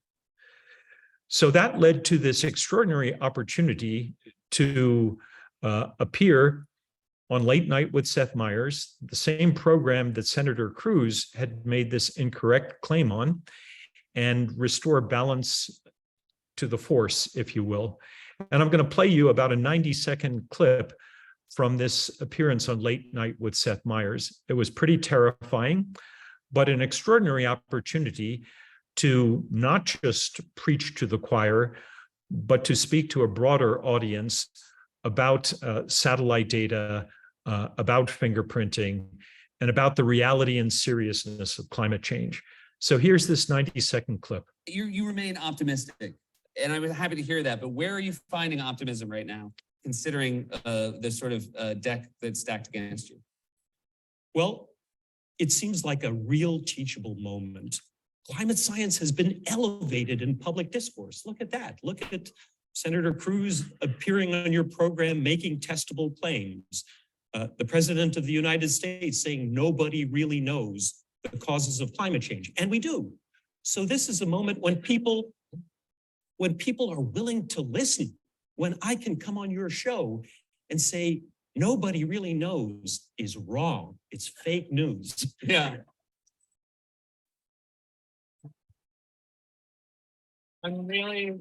[SPEAKER 2] So that led to this extraordinary opportunity to appear on Late Night with Seth Meyers, the same program that Senator Cruz had made this incorrect claim on, and restore balance to the force, if you will. And I'm going to play you about a 90-second clip from this appearance on Late Night with Seth Meyers. It was pretty terrifying, but an extraordinary opportunity to not just preach to the choir, but to speak to a broader audience about satellite data, about fingerprinting, and about the reality and seriousness of climate change. So here's this 90-second clip.
[SPEAKER 3] You remain optimistic, and I was happy to hear that, but where are you finding optimism right now, considering the sort of deck that's stacked against you?
[SPEAKER 4] Well, it seems like a real teachable moment. Climate science has been elevated in public discourse. Look at that. Look at Senator Cruz appearing on your program, making testable claims. The President of the United States saying nobody really knows the causes of climate change, and we do. So this is a moment when people are willing to listen, when I can come on your show and say, nobody really knows is wrong. It's fake news.
[SPEAKER 3] Yeah.
[SPEAKER 4] I'm really,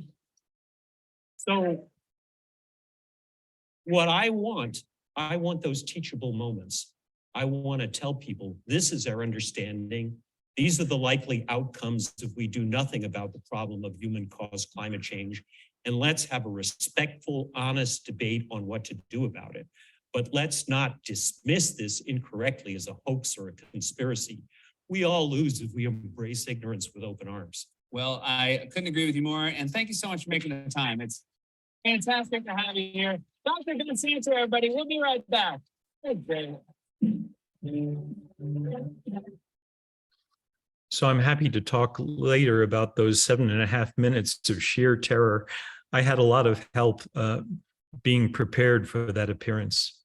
[SPEAKER 4] so what I want those teachable moments. I want to tell people, this is our understanding. These are the likely outcomes if we do nothing about the problem of human-caused climate change. And let's have a respectful, honest debate on what to do about it. But let's not dismiss this incorrectly as a hoax or a conspiracy. We all lose if we embrace ignorance with open arms.
[SPEAKER 3] Well, I couldn't agree with you more, and thank you so much for making the time. It's fantastic to have you here. Dr. Santer, everybody, we'll be right back. Okay.
[SPEAKER 2] So I'm happy to talk later about those 7.5 minutes of sheer terror. I had a lot of help being prepared for that appearance.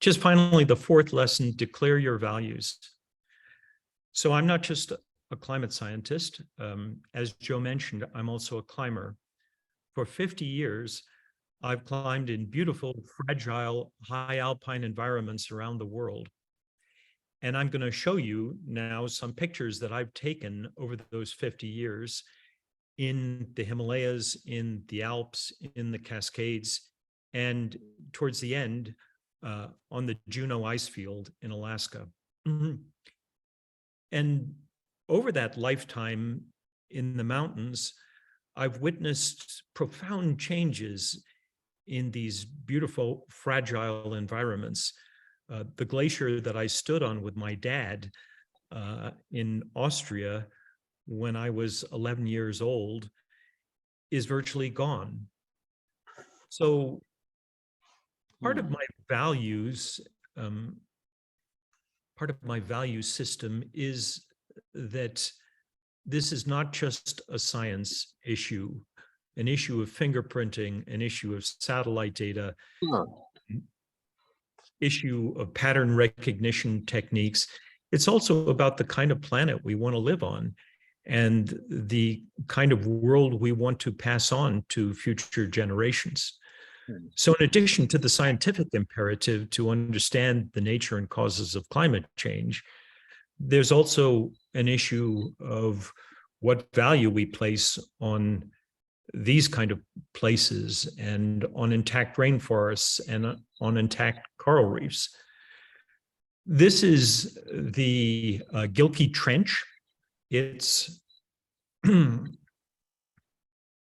[SPEAKER 2] Just finally, the fourth lesson, declare your values. So I'm not just a climate scientist. As Joe mentioned, I'm also a climber. For 50 years, I've climbed in beautiful, fragile, high alpine environments around the world. And I'm going to show you now some pictures that I've taken over those 50 years in the Himalayas, in the Alps, in the Cascades, and towards the end, on the Juneau ice field in Alaska. And over that lifetime in the mountains, I've witnessed profound changes in these beautiful, fragile environments. The glacier that I stood on with my dad in Austria when I was 11 years old is virtually gone. So part of my values, part of my value system is that this is not just a science issue, an issue of fingerprinting, an issue of satellite data, issue of pattern recognition techniques. It's also about the kind of planet we want to live on and the kind of world we want to pass on to future generations. So in addition to the scientific imperative to understand the nature and causes of climate change, there's also an issue of what value we place on these kind of places and on intact rainforests and on intact coral reefs. This is the Gilkey Trench. It's on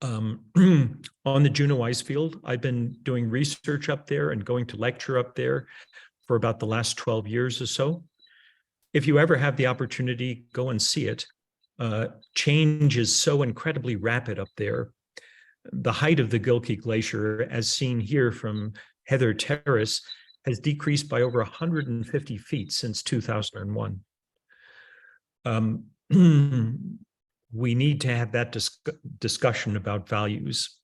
[SPEAKER 2] the Juneau ice field. I've been doing research up there and going to lecture up there for about the last 12 years or so. If you ever have the opportunity, go and see it. Change is so incredibly rapid up there. The height of the Gilkey Glacier, as seen here from Heather Terrace, has decreased by over 150 feet since 2001. We need to have that discussion about values.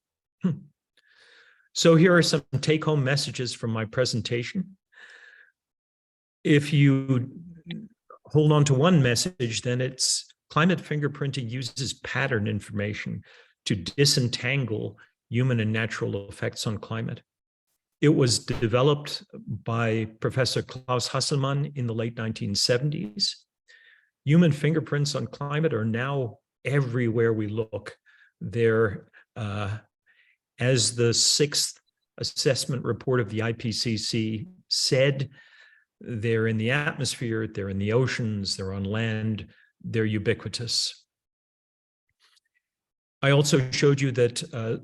[SPEAKER 2] So here are some take-home messages from my presentation. If you hold on to one message, then it's climate fingerprinting uses pattern information to disentangle human and natural effects on climate. It was developed by Professor Klaus Hasselmann in the late 1970s. Human fingerprints on climate are now everywhere we look. They're, as the 6th assessment report of the IPCC said, they're in the atmosphere, they're in the oceans, they're on land, they're ubiquitous. I also showed you that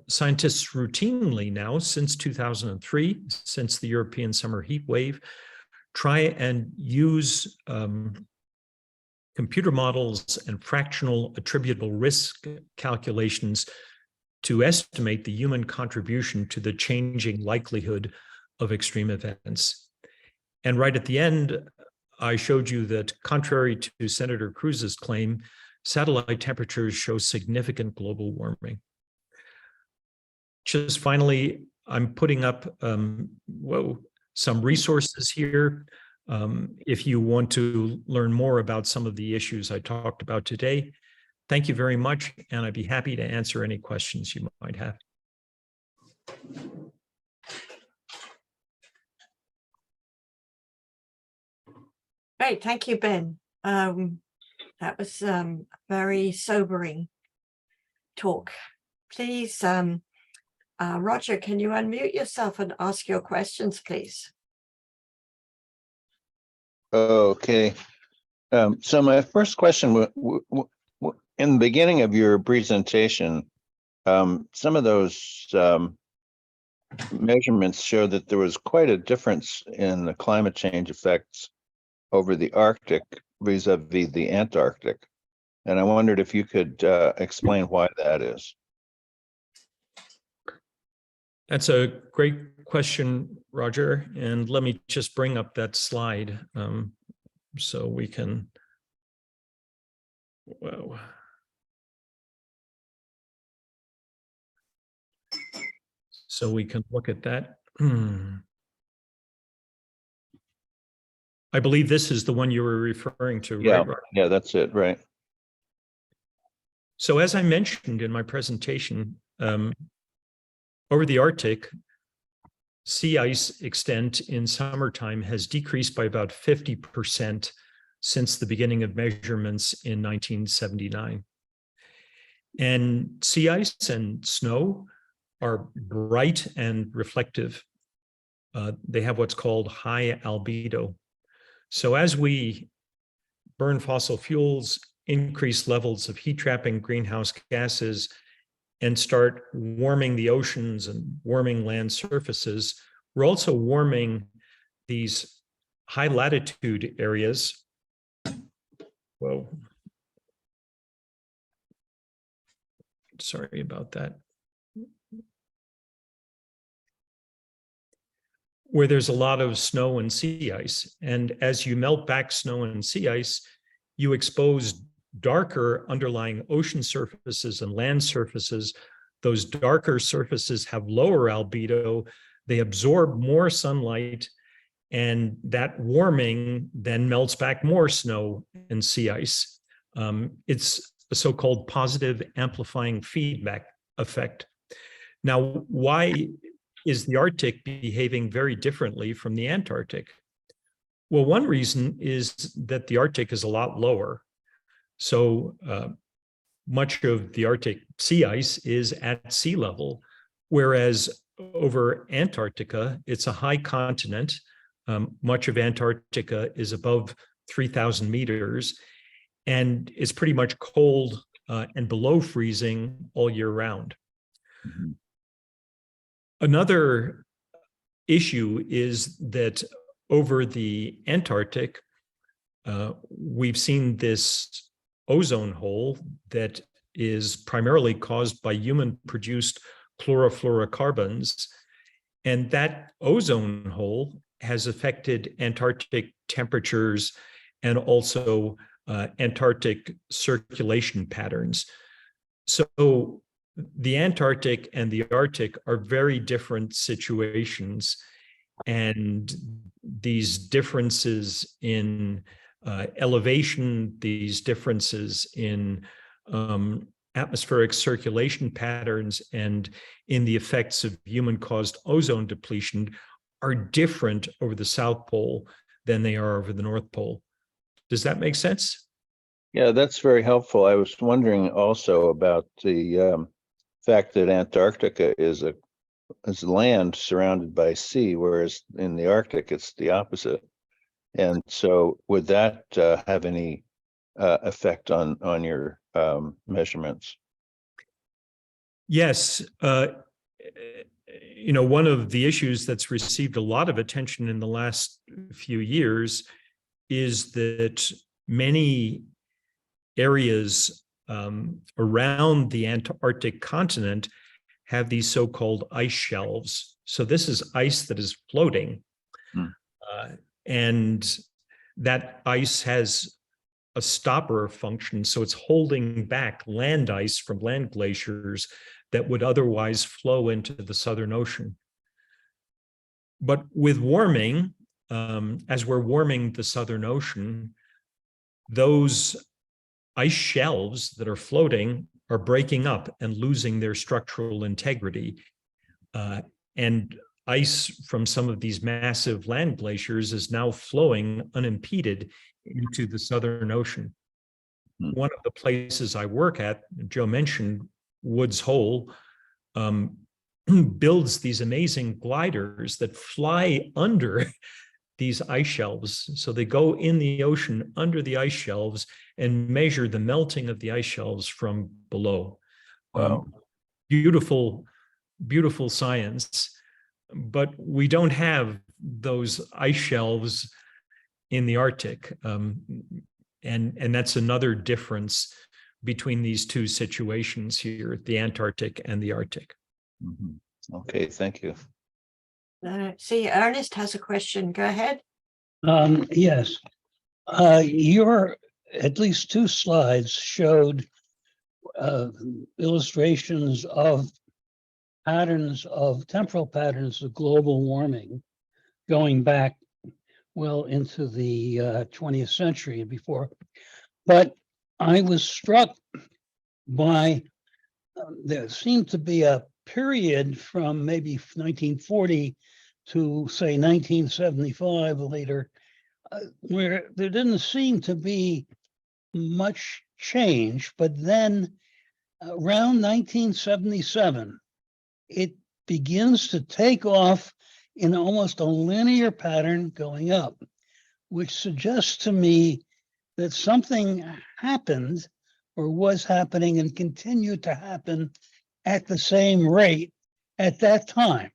[SPEAKER 2] scientists routinely now, since 2003, since the European summer heat wave, try and use computer models and fractional attributable risk calculations to estimate the human contribution to the changing likelihood of extreme events. And right at the end, I showed you that contrary to Senator Cruz's claim, satellite temperatures show significant global warming. Just finally, I'm putting up some resources here. If you want to learn more about some of the issues I talked about today, thank you very much, and I'd be happy to answer any questions you might have.
[SPEAKER 5] Great, thank you, Ben. That was a very sobering talk. Please, Roger, can you unmute yourself and ask your questions, please?
[SPEAKER 6] Okay. So my first question, in the beginning of your presentation, some of those measurements show that there was quite a difference in the climate change effects over the Arctic vis-a-vis the Antarctic. And I wondered if you could explain why that is.
[SPEAKER 2] That's a great question, Roger. And let me just bring up that slide so we can, whoa. So we can look at that. I believe this is the one you were referring to,
[SPEAKER 6] Yeah,
[SPEAKER 2] right?
[SPEAKER 6] yeah, that's it, right.
[SPEAKER 2] So as I mentioned in my presentation, over the Arctic, sea ice extent in summertime has decreased by about 50% since the beginning of measurements in 1979. And sea ice and snow are bright and reflective. They have what's called high albedo. So as we burn fossil fuels, increase levels of heat-trapping greenhouse gases, and start warming the oceans and warming land surfaces, we're also warming these high latitude areas. Whoa. Sorry about that. Where there's a lot of snow and sea ice. And as you melt back snow and sea ice, you expose darker underlying ocean surfaces and land surfaces. Those darker surfaces have lower albedo. They absorb more sunlight, and that warming then melts back more snow and sea ice. It's a so-called positive amplifying feedback effect. Now, why is the Arctic behaving very differently from the Antarctic? Well, one reason is that the Arctic is a lot lower. So much of the Arctic sea ice is at sea level, whereas over Antarctica, it's a high continent. Much of Antarctica is above 3,000 meters, and it's pretty much cold and below freezing all year round.
[SPEAKER 6] Mhm.
[SPEAKER 2] Another issue is that over the Antarctic, we've seen this ozone hole that is primarily caused by human-produced chlorofluorocarbons. And that ozone hole has affected Antarctic temperatures and also Antarctic circulation patterns. So the Antarctic and the Arctic are very different situations. And these differences in elevation, these differences in atmospheric circulation patterns and in the effects of human-caused ozone depletion are different over the South Pole than they are over the North Pole. Does that make sense?
[SPEAKER 6] Yeah, that's very helpful. I was wondering also about the fact that Antarctica is land surrounded by sea, whereas in the Arctic it's the opposite. And so, would that have any effect on your measurements?
[SPEAKER 2] Yes. One of the issues that's received a lot of attention in the last few years is that many areas around the Antarctic continent have these so-called ice shelves. So this is ice that is floating. And that ice has a stopper function. So it's holding back land ice from land glaciers that would otherwise flow into the Southern Ocean. But with warming, as we're warming the Southern Ocean, those ice shelves that are floating are breaking up and losing their structural integrity. And ice from some of these massive land glaciers is now flowing unimpeded into the Southern Ocean. One of the places I work at, Joe mentioned Woods Hole, builds these amazing gliders that fly under these ice shelves. So they go in the ocean under the ice shelves and measure the melting of the ice shelves from below.
[SPEAKER 6] Wow.
[SPEAKER 2] Beautiful, beautiful science. But we don't have those ice shelves in the Arctic. And that's another difference between these two situations here, the Antarctic and the Arctic.
[SPEAKER 6] Mm-hmm. Okay, thank you.
[SPEAKER 5] See, Ernest has a question. Go ahead.
[SPEAKER 7] Yes. Your at least two slides showed illustrations of temporal patterns of global warming going back well into the 20th century and before. But I was struck by there seemed to be a period from maybe 1940 to say 1975 later, where there didn't seem to be much change. But then around 1977, it begins to take off in almost a linear pattern going up, which suggests to me that something happened or was happening and continued to happen at the same rate at that time.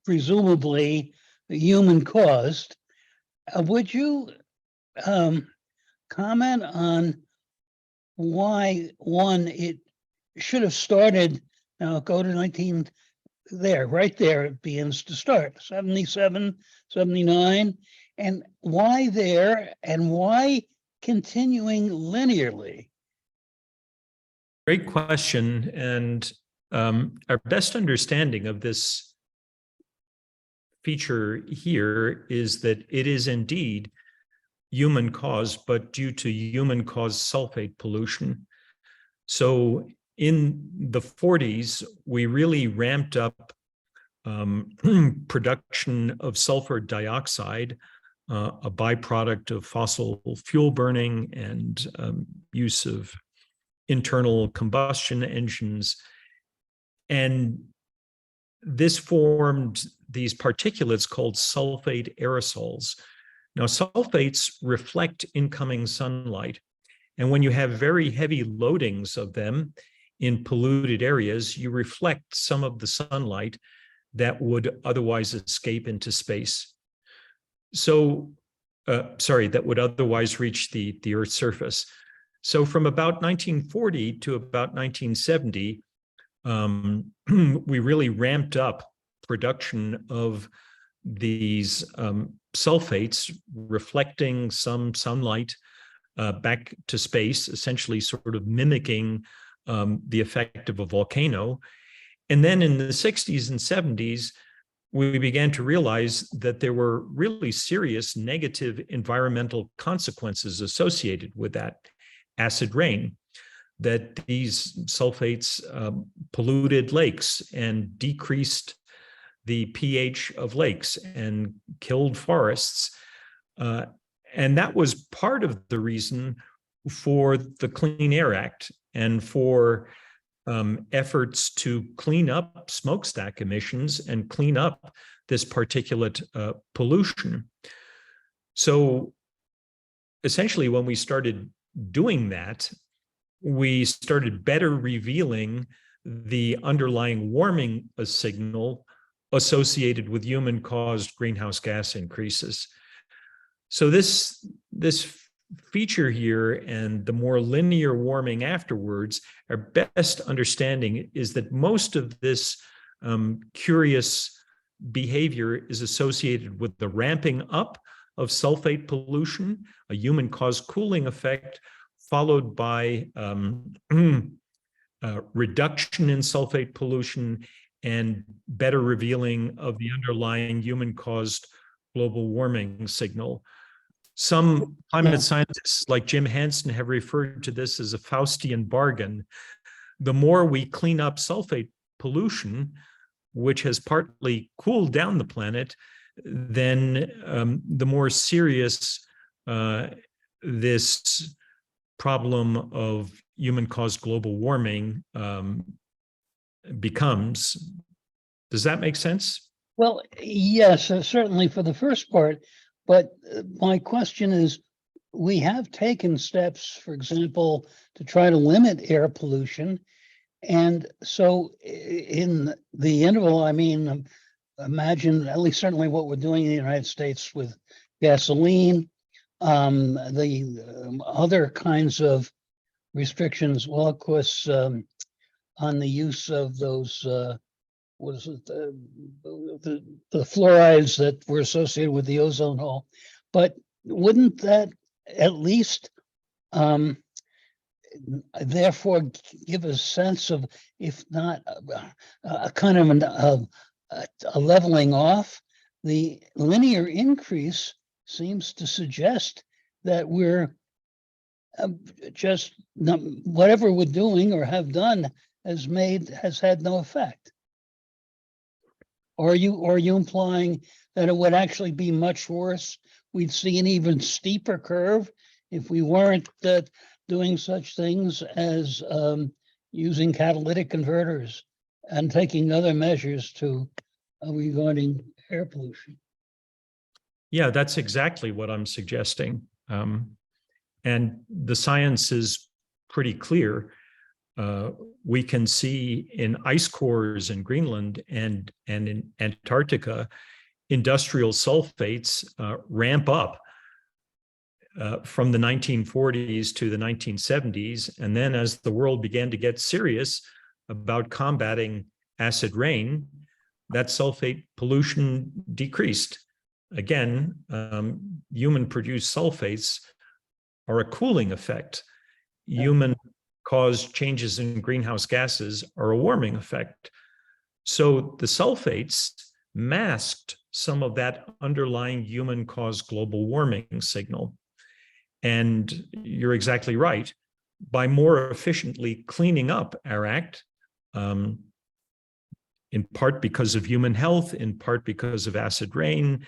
[SPEAKER 7] Presumably human caused. Would you comment on why it should have started, now go to 19, there, right there, it begins to start, 77, 79, and why there and why continuing linearly?
[SPEAKER 2] Great question. And our best understanding of this feature here is that it is indeed human caused, but due to human caused sulfate pollution. So in the 40s, we really ramped up production of sulfur dioxide, a byproduct of fossil fuel burning and use of internal combustion engines. And this formed these particulates called sulfate aerosols. Now, sulfates reflect incoming sunlight. And when you have very heavy loadings of them in polluted areas, you reflect some of the sunlight that would otherwise escape into space. So, that would otherwise reach the Earth's surface. So from about 1940 to about 1970, we really ramped up production of these sulfates reflecting some sunlight back to space, essentially sort of mimicking the effect of a volcano. And then in the 60s and 70s, we began to realize that there were really serious negative environmental consequences associated with that acid rain, that these sulfates polluted lakes and decreased the pH of lakes and killed forests. And that was part of the reason for the Clean Air Act and for efforts to clean up smokestack emissions and clean up this particulate pollution. So essentially, when we started doing that, we started better revealing the underlying warming signal associated with human-caused greenhouse gas increases. So this feature here and the more linear warming afterwards, our best understanding is that most of this curious behavior is associated with the ramping up of sulfate pollution, a human-caused cooling effect, followed by reduction in sulfate pollution and better revealing of the underlying human-caused global warming signal. Some climate scientists like Jim Hansen have referred to this as a Faustian bargain. The more we clean up sulfate pollution, which has partly cooled down the planet, then the more serious this problem of human-caused global warming becomes. Does that make sense?
[SPEAKER 7] Well, yes, certainly for the first part. But my question is, we have taken steps, for example, to try to limit air pollution. And so in the interval, I mean, imagine at least certainly what we're doing in the United States with gasoline, the other kinds of restrictions. Well, of course, on the use of those what is it, the fluorides that were associated with the ozone hole. But wouldn't that at least therefore give a sense of, if not a kind of a leveling off? The linear increase seems to suggest that we're just whatever we're doing or have done has had no effect. Or are you implying that it would actually be much worse? We'd see an even steeper curve if we weren't doing such things as using catalytic converters and taking other measures to regarding air pollution.
[SPEAKER 2] Yeah, that's exactly what I'm suggesting. And the science is pretty clear. We can see in ice cores in Greenland and in Antarctica, industrial sulfates ramp up from the 1940s to the 1970s. And then as the world began to get serious about combating acid rain, that sulfate pollution decreased. Again, human-produced sulfates are a cooling effect. Human-caused changes in greenhouse gases are a warming effect. So the sulfates masked some of that underlying human-caused global warming signal. And you're exactly right. by more efficiently cleaning up our act, in part because of human health, in part because of acid rain,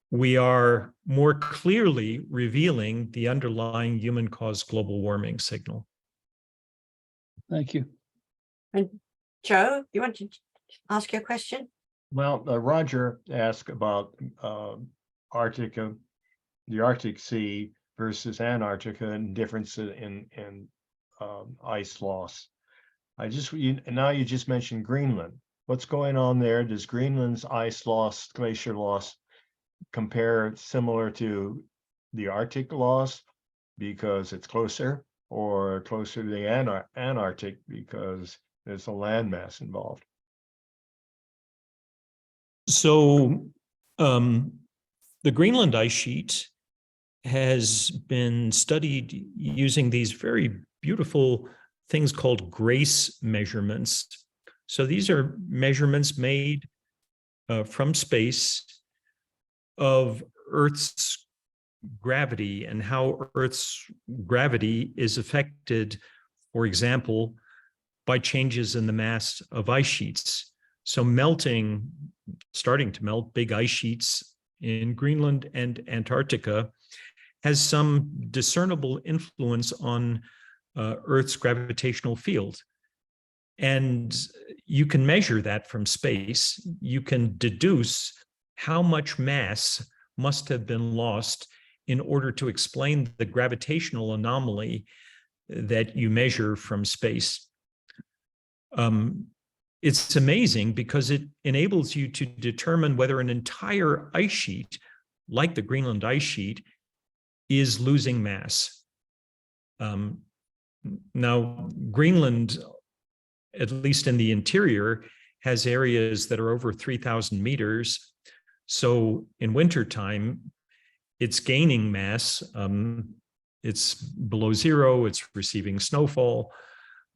[SPEAKER 2] we are more clearly revealing the underlying human-caused global warming signal.
[SPEAKER 7] Thank you.
[SPEAKER 5] And Joe, you want to ask your question?
[SPEAKER 1] Well, Roger asked about Arctica, the Arctic Sea versus Antarctica, and difference in ice loss. Now you just mentioned Greenland. What's going on there? Does Greenland's ice loss, glacier loss, compare similar to the Arctic loss because it's closer, or closer to the Antarctic because there's a landmass involved?
[SPEAKER 2] So the Greenland ice sheet has been studied using these very beautiful things called GRACE measurements. So these are measurements made from space of Earth's gravity and how Earth's gravity is affected, for example, by changes in the mass of ice sheets. So melting, starting to melt big ice sheets in Greenland and Antarctica has some discernible influence on Earth's gravitational field. And you can measure that from space. You can deduce how much mass must have been lost in order to explain the gravitational anomaly that you measure from space. It's amazing because it enables you to determine whether an entire ice sheet, like the Greenland ice sheet, is losing mass. Now, Greenland, at least in the interior, has areas that are over 3,000 meters. So in wintertime, it's gaining mass. It's below zero, it's receiving snowfall.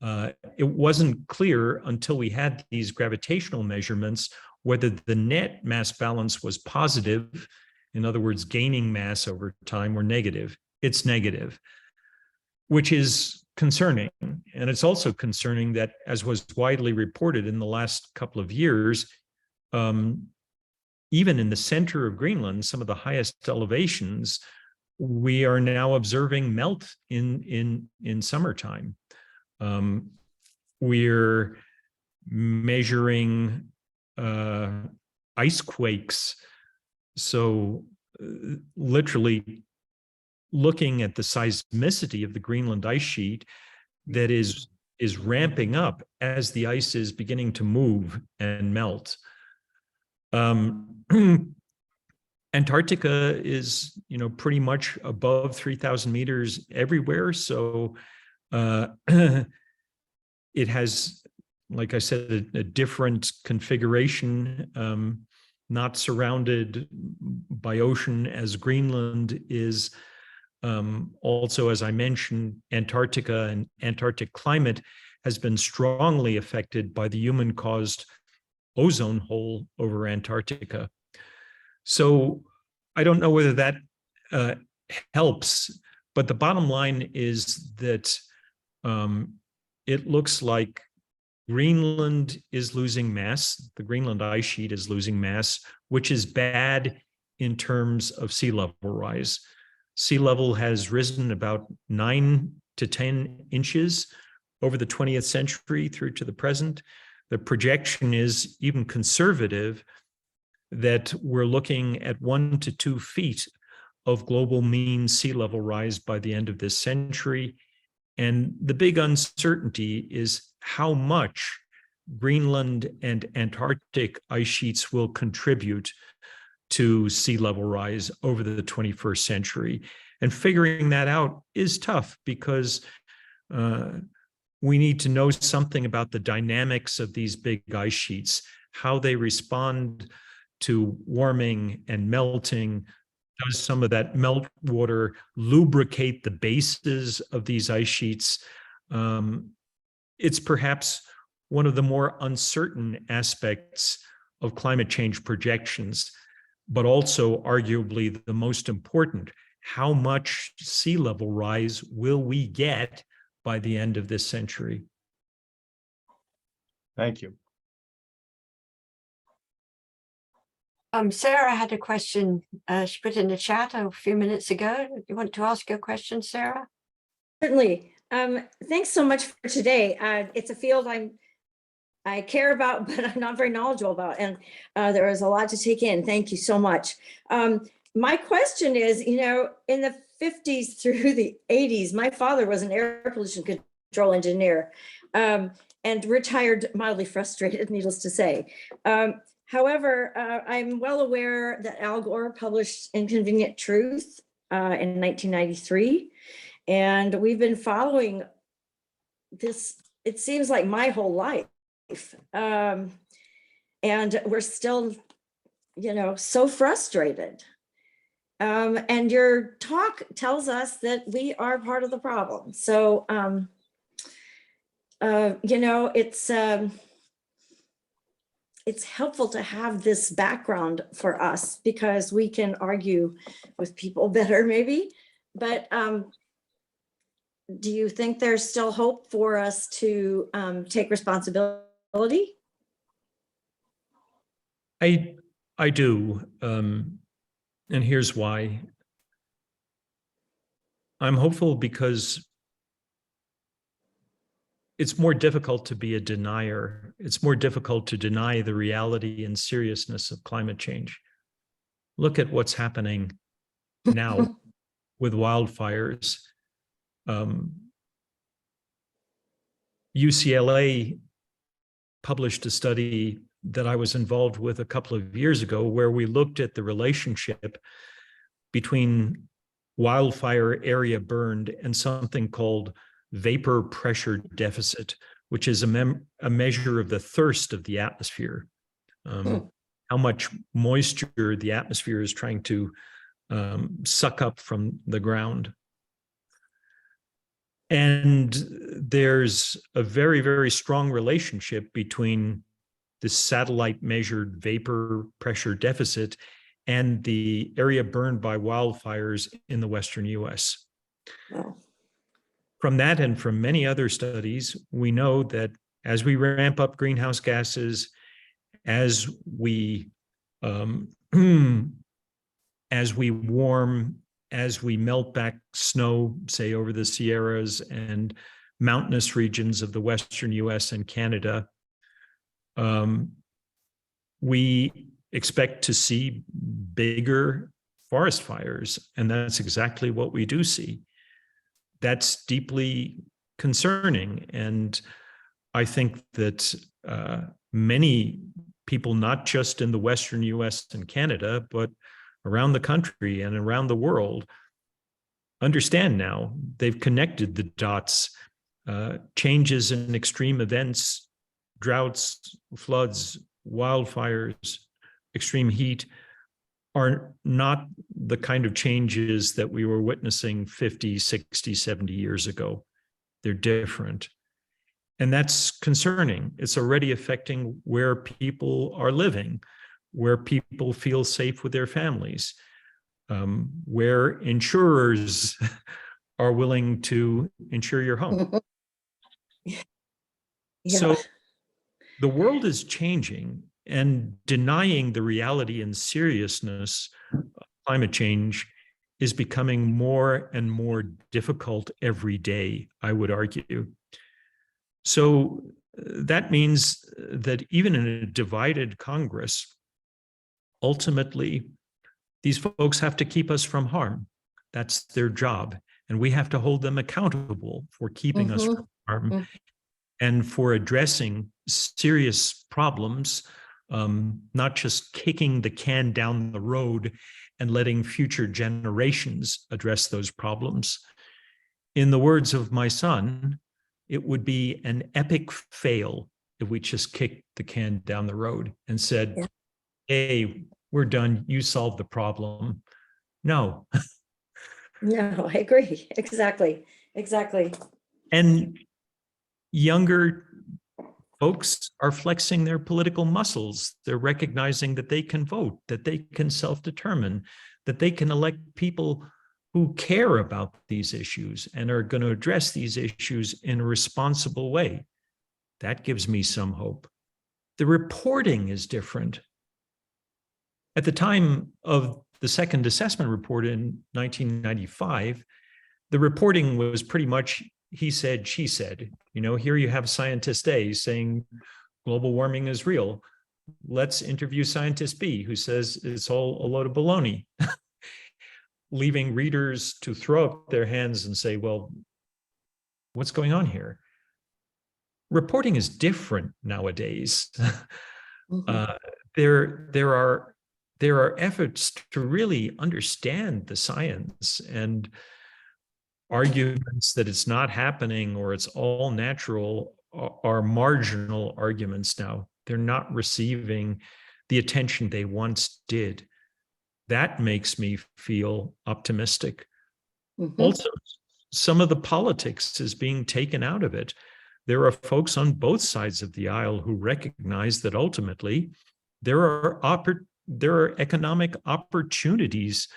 [SPEAKER 2] It wasn't clear until we had these gravitational measurements whether the net mass balance was positive, in other words, gaining mass over time, or negative. It's negative, which is concerning. And it's also concerning that, as was widely reported in the last couple of years, even in the center of Greenland, some of the highest elevations, we are now observing melt in summertime. We're measuring ice quakes. So literally looking at the seismicity of the Greenland ice sheet that is ramping up as the ice is beginning to move and melt. Antarctica is, pretty much above 3,000 meters everywhere. So it has, like I said, a different configuration, not surrounded by ocean as Greenland is. Also, as I mentioned, Antarctica and Antarctic climate has been strongly affected by the human-caused ozone hole over Antarctica. So I don't know whether that helps, but the bottom line is that it looks like Greenland is losing mass. The Greenland ice sheet is losing mass, which is bad in terms of sea level rise. Sea level has risen about 9 to 10 inches over the 20th century through to the present. The projection is even conservative, that we're looking at 1 to 2 feet of global mean sea level rise by the end of this century. And the big uncertainty is how much Greenland and Antarctic ice sheets will contribute to sea level rise over the 21st century. And figuring that out is tough because we need to know something about the dynamics of these big ice sheets, how they respond to warming and melting. Does some of that melt water lubricate the bases of these ice sheets? It's perhaps one of the more uncertain aspects of climate change projections, but also arguably the most important. how much sea level rise will we get by the end of this century?
[SPEAKER 1] Thank you.
[SPEAKER 5] Sarah had a question she put in the chat a few minutes ago. You want to ask your question, Sarah?
[SPEAKER 8] Certainly. Thanks so much for today. It's a field I care about, but I'm not very knowledgeable about, and there is a lot to take in. Thank you so much. My question is, in the 50s through the 80s, my father was an air pollution control engineer and retired mildly frustrated, needless to say. However, I'm well aware that Al Gore published Inconvenient Truth in 1993, and we've been following this, it seems like my whole life. And we're still, so frustrated. And your talk tells us that we are part of the problem. So, it's helpful to have this background for us because we can argue with people better maybe, but do you think there's still hope for us to take responsibility?
[SPEAKER 2] I do, and here's why. I'm hopeful because it's more difficult to be a denier. It's more difficult to deny the reality and seriousness of climate change. Look at what's happening now with wildfires. UCLA published a study that I was involved with a couple of years ago where we looked at the relationship between wildfire area burned and something called vapor pressure deficit, which is a measure of the thirst of the atmosphere, how much moisture the atmosphere is trying to suck up from the ground. And there's a very, very strong relationship between the satellite measured vapor pressure deficit and the area burned by wildfires in the Western US.
[SPEAKER 8] Wow.
[SPEAKER 2] From that and from many other studies, we know that as we ramp up greenhouse gases, as we warm, as we melt back snow, say over the Sierras and mountainous regions of the Western US and Canada, we expect to see bigger forest fires. And that's exactly what we do see. That's deeply concerning. And I think that many people, not just in the Western US and Canada, but around the country and around the world, understand now. They've connected the dots. Changes in extreme events, droughts, floods, wildfires, extreme heat are not the kind of changes that we were witnessing 50, 60, 70 years ago. They're different. And that's concerning. It's already affecting where people are living, where people feel safe with their families, where insurers are willing to insure your home.
[SPEAKER 8] Yeah.
[SPEAKER 2] So the world is changing, and denying the reality and seriousness of climate change is becoming more and more difficult every day, I would argue. So that means that even in a divided Congress, ultimately, these folks have to keep us from harm. That's their job. And we have to hold them accountable for keeping us from harm and for addressing serious problems, not just kicking the can down the road and letting future generations address those problems. In the words of my son, it would be an epic fail if we just kicked the can down the road and said, hey, we're done, you solved the problem. No.
[SPEAKER 8] No, I agree. Exactly.
[SPEAKER 2] And younger folks are flexing their political muscles. They're recognizing that they can vote, that they can self-determine, that they can elect people who care about these issues and are going to address these issues in a responsible way. That gives me some hope. The reporting is different. At the time of the second assessment report in 1995, the reporting was pretty much he said, she said. You know, here you have scientist A saying global warming is real. Let's interview scientist B, who says it's all a load of baloney, leaving readers to throw up their hands and say, well, what's going on here? Reporting is different nowadays. There are efforts to really understand the science, and arguments that it's not happening or it's all natural are marginal arguments now. They're not receiving the attention they once did. That makes me feel optimistic. Also, some of the politics is being taken out of it. There are folks on both sides of the aisle who recognize that ultimately there are economic opportunities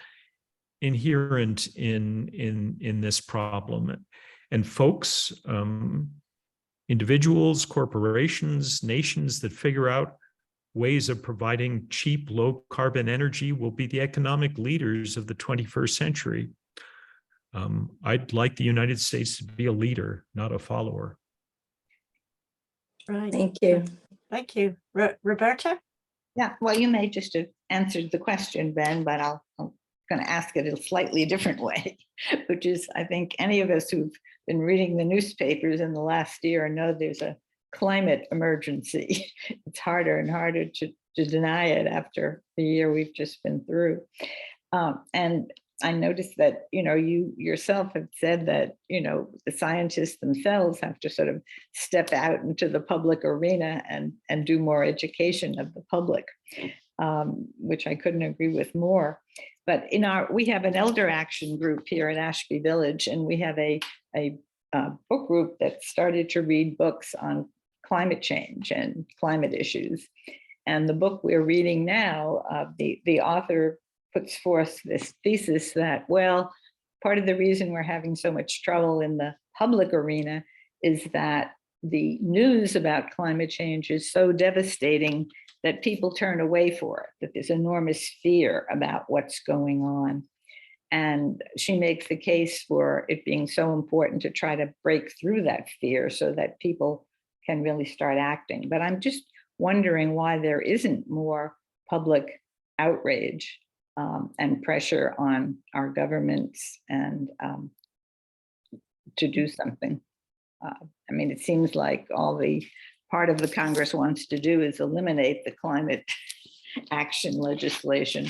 [SPEAKER 2] inherent in this problem. And folks, individuals, corporations, nations that figure out ways of providing cheap, low carbon energy will be the economic leaders of the 21st century. I'd like the United States to be a leader, not a follower.
[SPEAKER 5] Right.
[SPEAKER 8] Thank you.
[SPEAKER 5] Thank you. Roberta?
[SPEAKER 9] Yeah, well, you may just have answered the question, Ben, but I'm going to ask it a slightly different way, which is, I think any of us who've been reading the newspapers in the last year know there's a climate emergency. It's harder and harder to deny it after the year we've just been through. And I noticed that, you yourself have said that, the scientists themselves have to sort of step out into the public arena and do more education of the public, which I couldn't agree with more. But we have an elder action group here in Ashby Village, and we have a book group that started to read books on climate change and climate issues. And the book we're reading now, the author puts forth this thesis that, well, part of the reason we're having so much trouble in the public arena is that the news about climate change is so devastating that people turn away for it, that there's enormous fear about what's going on. And she makes the case for it being so important to try to break through that fear so that people can really start acting. But I'm just wondering why there isn't more public outrage and pressure on our governments and to do something. I mean, it seems like all the part of the Congress wants to do is eliminate the climate action legislation.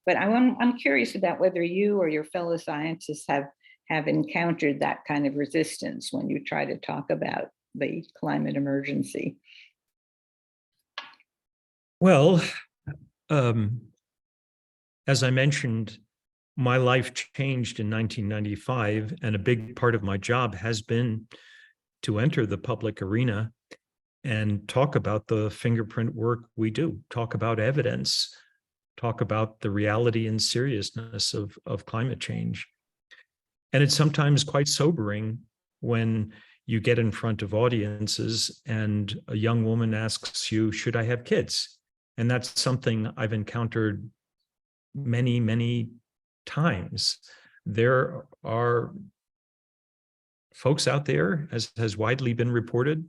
[SPEAKER 9] But I'm curious about whether you or your fellow scientists have encountered that kind of resistance when you try to talk about the climate emergency.
[SPEAKER 2] Well, as I mentioned, my life changed in 1995, and a big part of my job has been to enter the public arena and talk about the fingerprint work we do, talk about evidence, talk about the reality and seriousness of climate change. And it's sometimes quite sobering when you get in front of audiences and a young woman asks you, should I have kids? And that's something I've encountered many, many times. There are folks out there, as has widely been reported,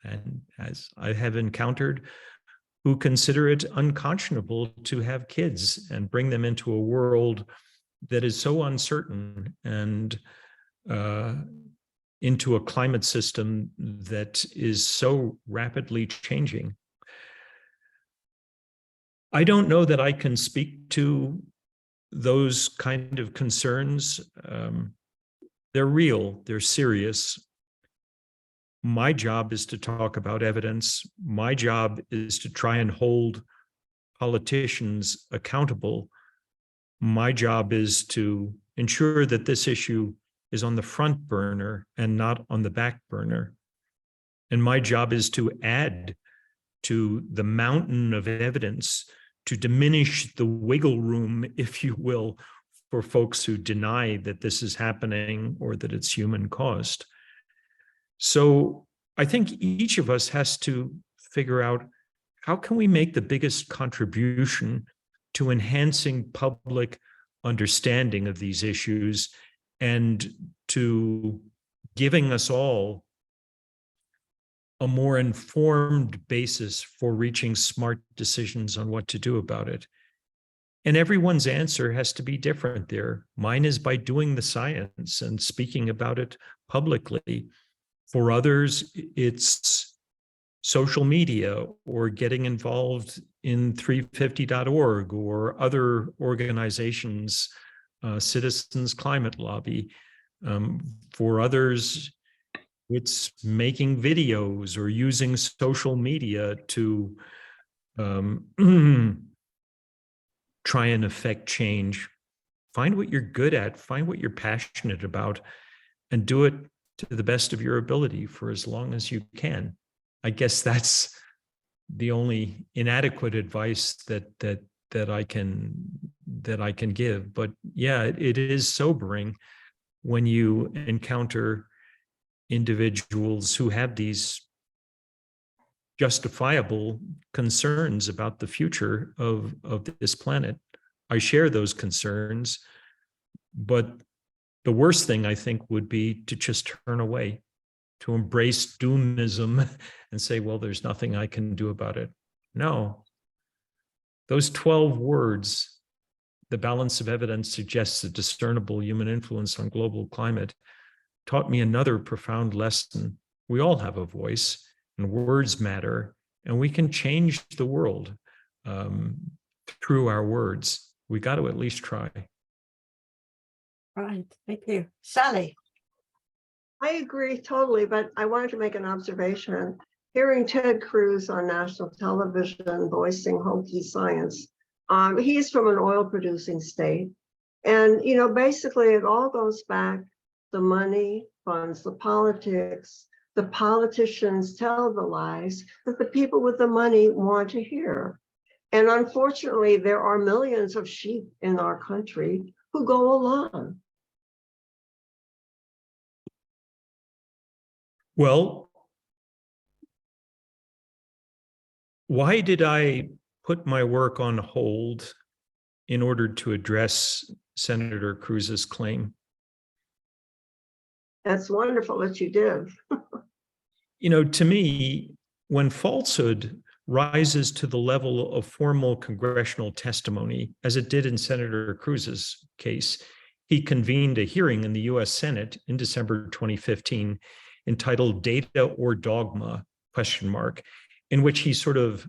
[SPEAKER 2] and as I have encountered, who consider it unconscionable to have kids and bring them into a world that is so uncertain and into a climate system that is so rapidly changing. I don't know that I can speak to those kind of concerns. They're real, they're serious. My job is to talk about evidence. My job is to try and hold politicians accountable. My job is to ensure that this issue is on the front burner and not on the back burner. And my job is to add to the mountain of evidence, to diminish the wiggle room, if you will, for folks who deny that this is happening or that it's human caused. So I think each of us has to figure out, how can we make the biggest contribution to enhancing public understanding of these issues and to giving us all a more informed basis for reaching smart decisions on what to do about it. And everyone's answer has to be different there. Mine is by doing the science and speaking about it publicly. For others, it's social media or getting involved in 350.org or other organizations, Citizens Climate Lobby. For others, it's making videos or using social media to try and affect change. Find what you're good at, find what you're passionate about, and do it to the best of your ability for as long as you can. I guess that's the only inadequate advice that I can give. But yeah, it is sobering when you encounter individuals who have these justifiable concerns about the future of this planet. I share those concerns, but the worst thing I think would be to just turn away, to embrace doomism and say, well, there's nothing I can do about it. No. Those 12 words, the balance of evidence suggests a discernible human influence on global climate, taught me another profound lesson. We all have a voice, and words matter, and we can change the world through our words. We got to at least try.
[SPEAKER 5] Right, thank you. Sally.
[SPEAKER 10] I agree totally, but I wanted to make an observation. Hearing Ted Cruz on national television voicing hokey science, he's from an oil-producing state. And, you know, basically it all goes back, the money funds the politics, the politicians tell the lies that the people with the money want to hear. And unfortunately, there are millions of sheep in our country who go along.
[SPEAKER 2] Well, why did I put my work on hold in order to address Senator Cruz's claim?
[SPEAKER 10] That's wonderful that you did.
[SPEAKER 2] You know, to me, when falsehood rises to the level of formal congressional testimony, as it did in Senator Cruz's case, he convened a hearing in the US Senate in December 2015 entitled Data or Dogma, ? In which he sort of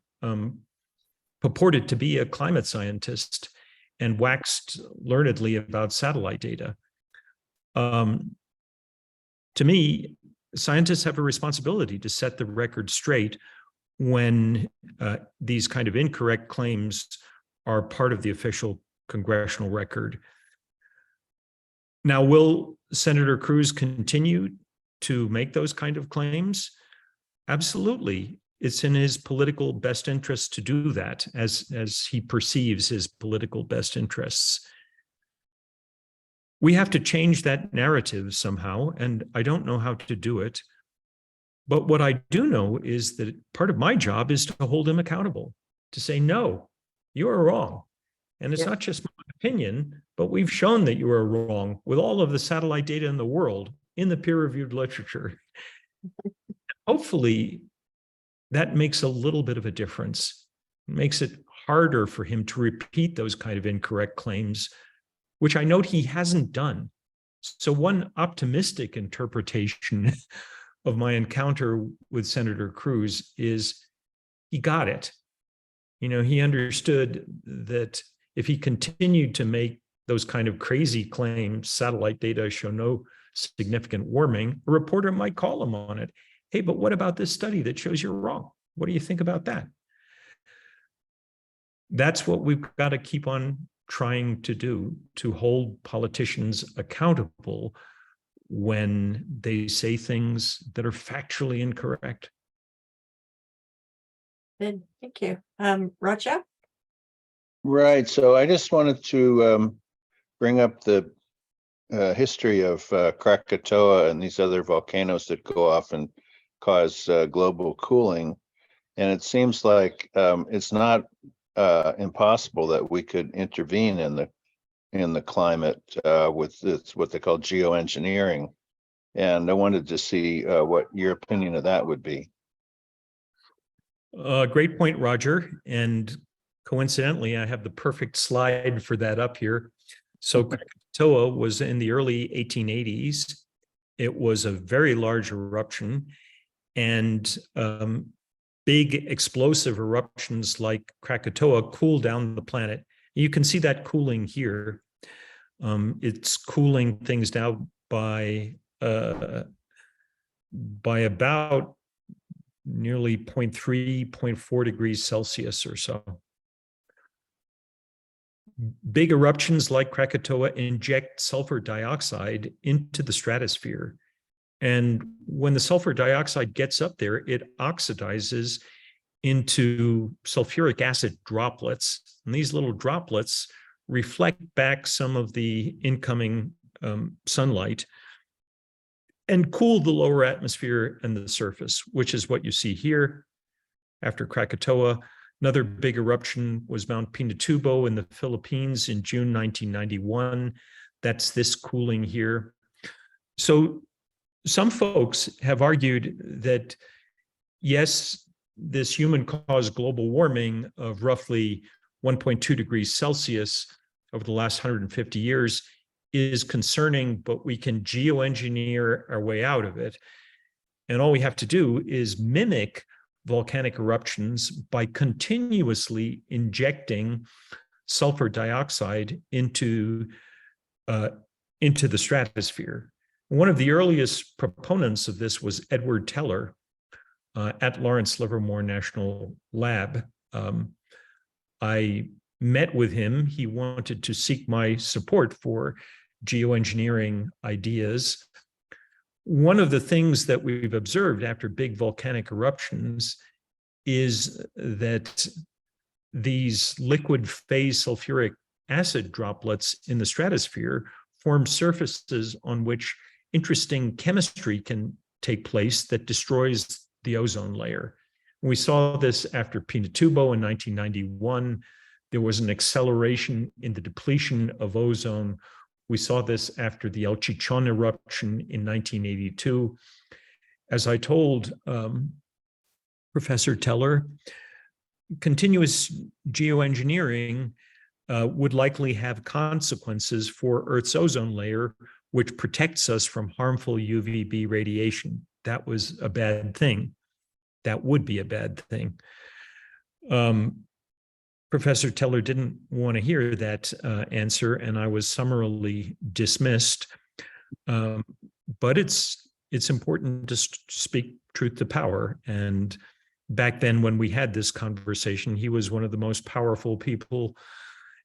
[SPEAKER 2] purported to be a climate scientist and waxed learnedly about satellite data. To me, scientists have a responsibility to set the record straight when these kind of incorrect claims are part of the official congressional record. Now, will Senator Cruz continue to make those kind of claims? Absolutely. It's in his political best interest to do that, as he perceives his political best interests. We have to change that narrative somehow, and I don't know how to do it. But what I do know is that part of my job is to hold him accountable, to say, no, you are wrong. And it's not just my opinion, but we've shown that you are wrong with all of the satellite data in the world in the peer-reviewed literature. Hopefully, that makes a little bit of a difference. It makes it harder for him to repeat those kind of incorrect claims, which I note he hasn't done. So one optimistic interpretation of my encounter with Senator Cruz is he got it. You know, he understood that if he continued to make those kind of crazy claims, satellite data show no significant warming, a reporter might call him on it. Hey, but what about this study that shows you're wrong? What do you think about that? That's what we've got to keep on trying to do, to hold politicians accountable when they say things that are factually incorrect.
[SPEAKER 5] Good, thank you. Roger?
[SPEAKER 6] Right. So I just wanted to bring up the history of Krakatoa and these other volcanoes that go off and cause global cooling. And it seems like it's not impossible that we could intervene in the climate with this, what they call geoengineering. And I wanted to see what your opinion of that would be.
[SPEAKER 2] Great point, Roger. And coincidentally, I have the perfect slide for that up here. So Krakatoa was in the early 1880s. It was a very large eruption, and big explosive eruptions like Krakatoa cool down the planet. You can see that cooling here. It's cooling things down by about nearly 0.3, 0.4 degrees Celsius or so. Big eruptions like Krakatoa inject sulfur dioxide into the stratosphere. And when the sulfur dioxide gets up there, it oxidizes into sulfuric acid droplets. And these little droplets reflect back some of the incoming sunlight and cool the lower atmosphere and the surface, which is what you see here. After Krakatoa, another big eruption was Mount Pinatubo in the Philippines in June 1991. That's this cooling here. So some folks have argued that, yes, this human-caused global warming of roughly 1.2 degrees Celsius over the last 150 years is concerning, but we can geoengineer our way out of it. And all we have to do is mimic volcanic eruptions by continuously injecting sulfur dioxide into the stratosphere. One of the earliest proponents of this was Edward Teller at Lawrence Livermore National Lab. I met with him. He wanted to seek my support for geoengineering ideas. One of the things that we've observed after big volcanic eruptions is that these liquid phase sulfuric acid droplets in the stratosphere form surfaces on which interesting chemistry can take place that destroys the ozone layer. We saw this after Pinatubo in 1991. There was an acceleration in the depletion of ozone. We saw this after the El Chichon eruption in 1982. As I told Professor Teller, continuous geoengineering would likely have consequences for Earth's ozone layer, which protects us from harmful UVB radiation. That was a bad thing. That would be a bad thing. Professor Teller didn't want to hear that answer, and I was summarily dismissed. But it's important to speak truth to power. And back then, when we had this conversation, he was one of the most powerful people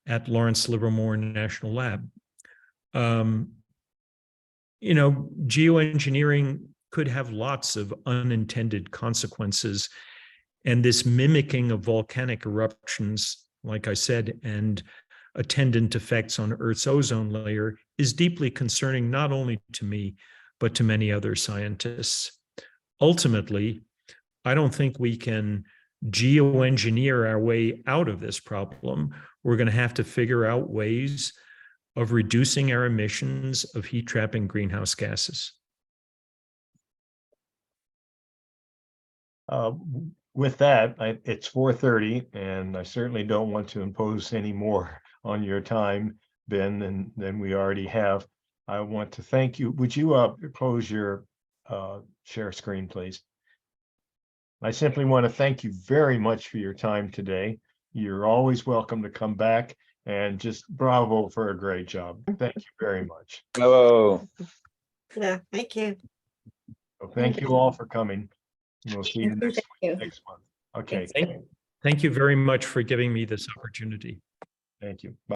[SPEAKER 2] at Lawrence Livermore National Lab. Geoengineering could have lots of unintended consequences. And this mimicking of volcanic eruptions, like I said, and attendant effects on Earth's ozone layer is deeply concerning, not only to me, but to many other scientists. Ultimately, I don't think we can geoengineer our way out of this problem. We're going to have to figure out ways of reducing our emissions of heat-trapping greenhouse gases.
[SPEAKER 1] With that, it's 4:30, and I certainly don't want to impose any more on your time, Ben, than we already have. I want to thank you. Would you close your share screen, please? I simply want to thank you very much for your time today. You're always welcome to come back, and just bravo for a great job. Thank you very much.
[SPEAKER 6] Hello.
[SPEAKER 5] Yeah, thank you.
[SPEAKER 1] So thank you all for coming. We'll see you next month. Okay.
[SPEAKER 2] Thank you very much for giving me this opportunity.
[SPEAKER 1] Thank you. Bye.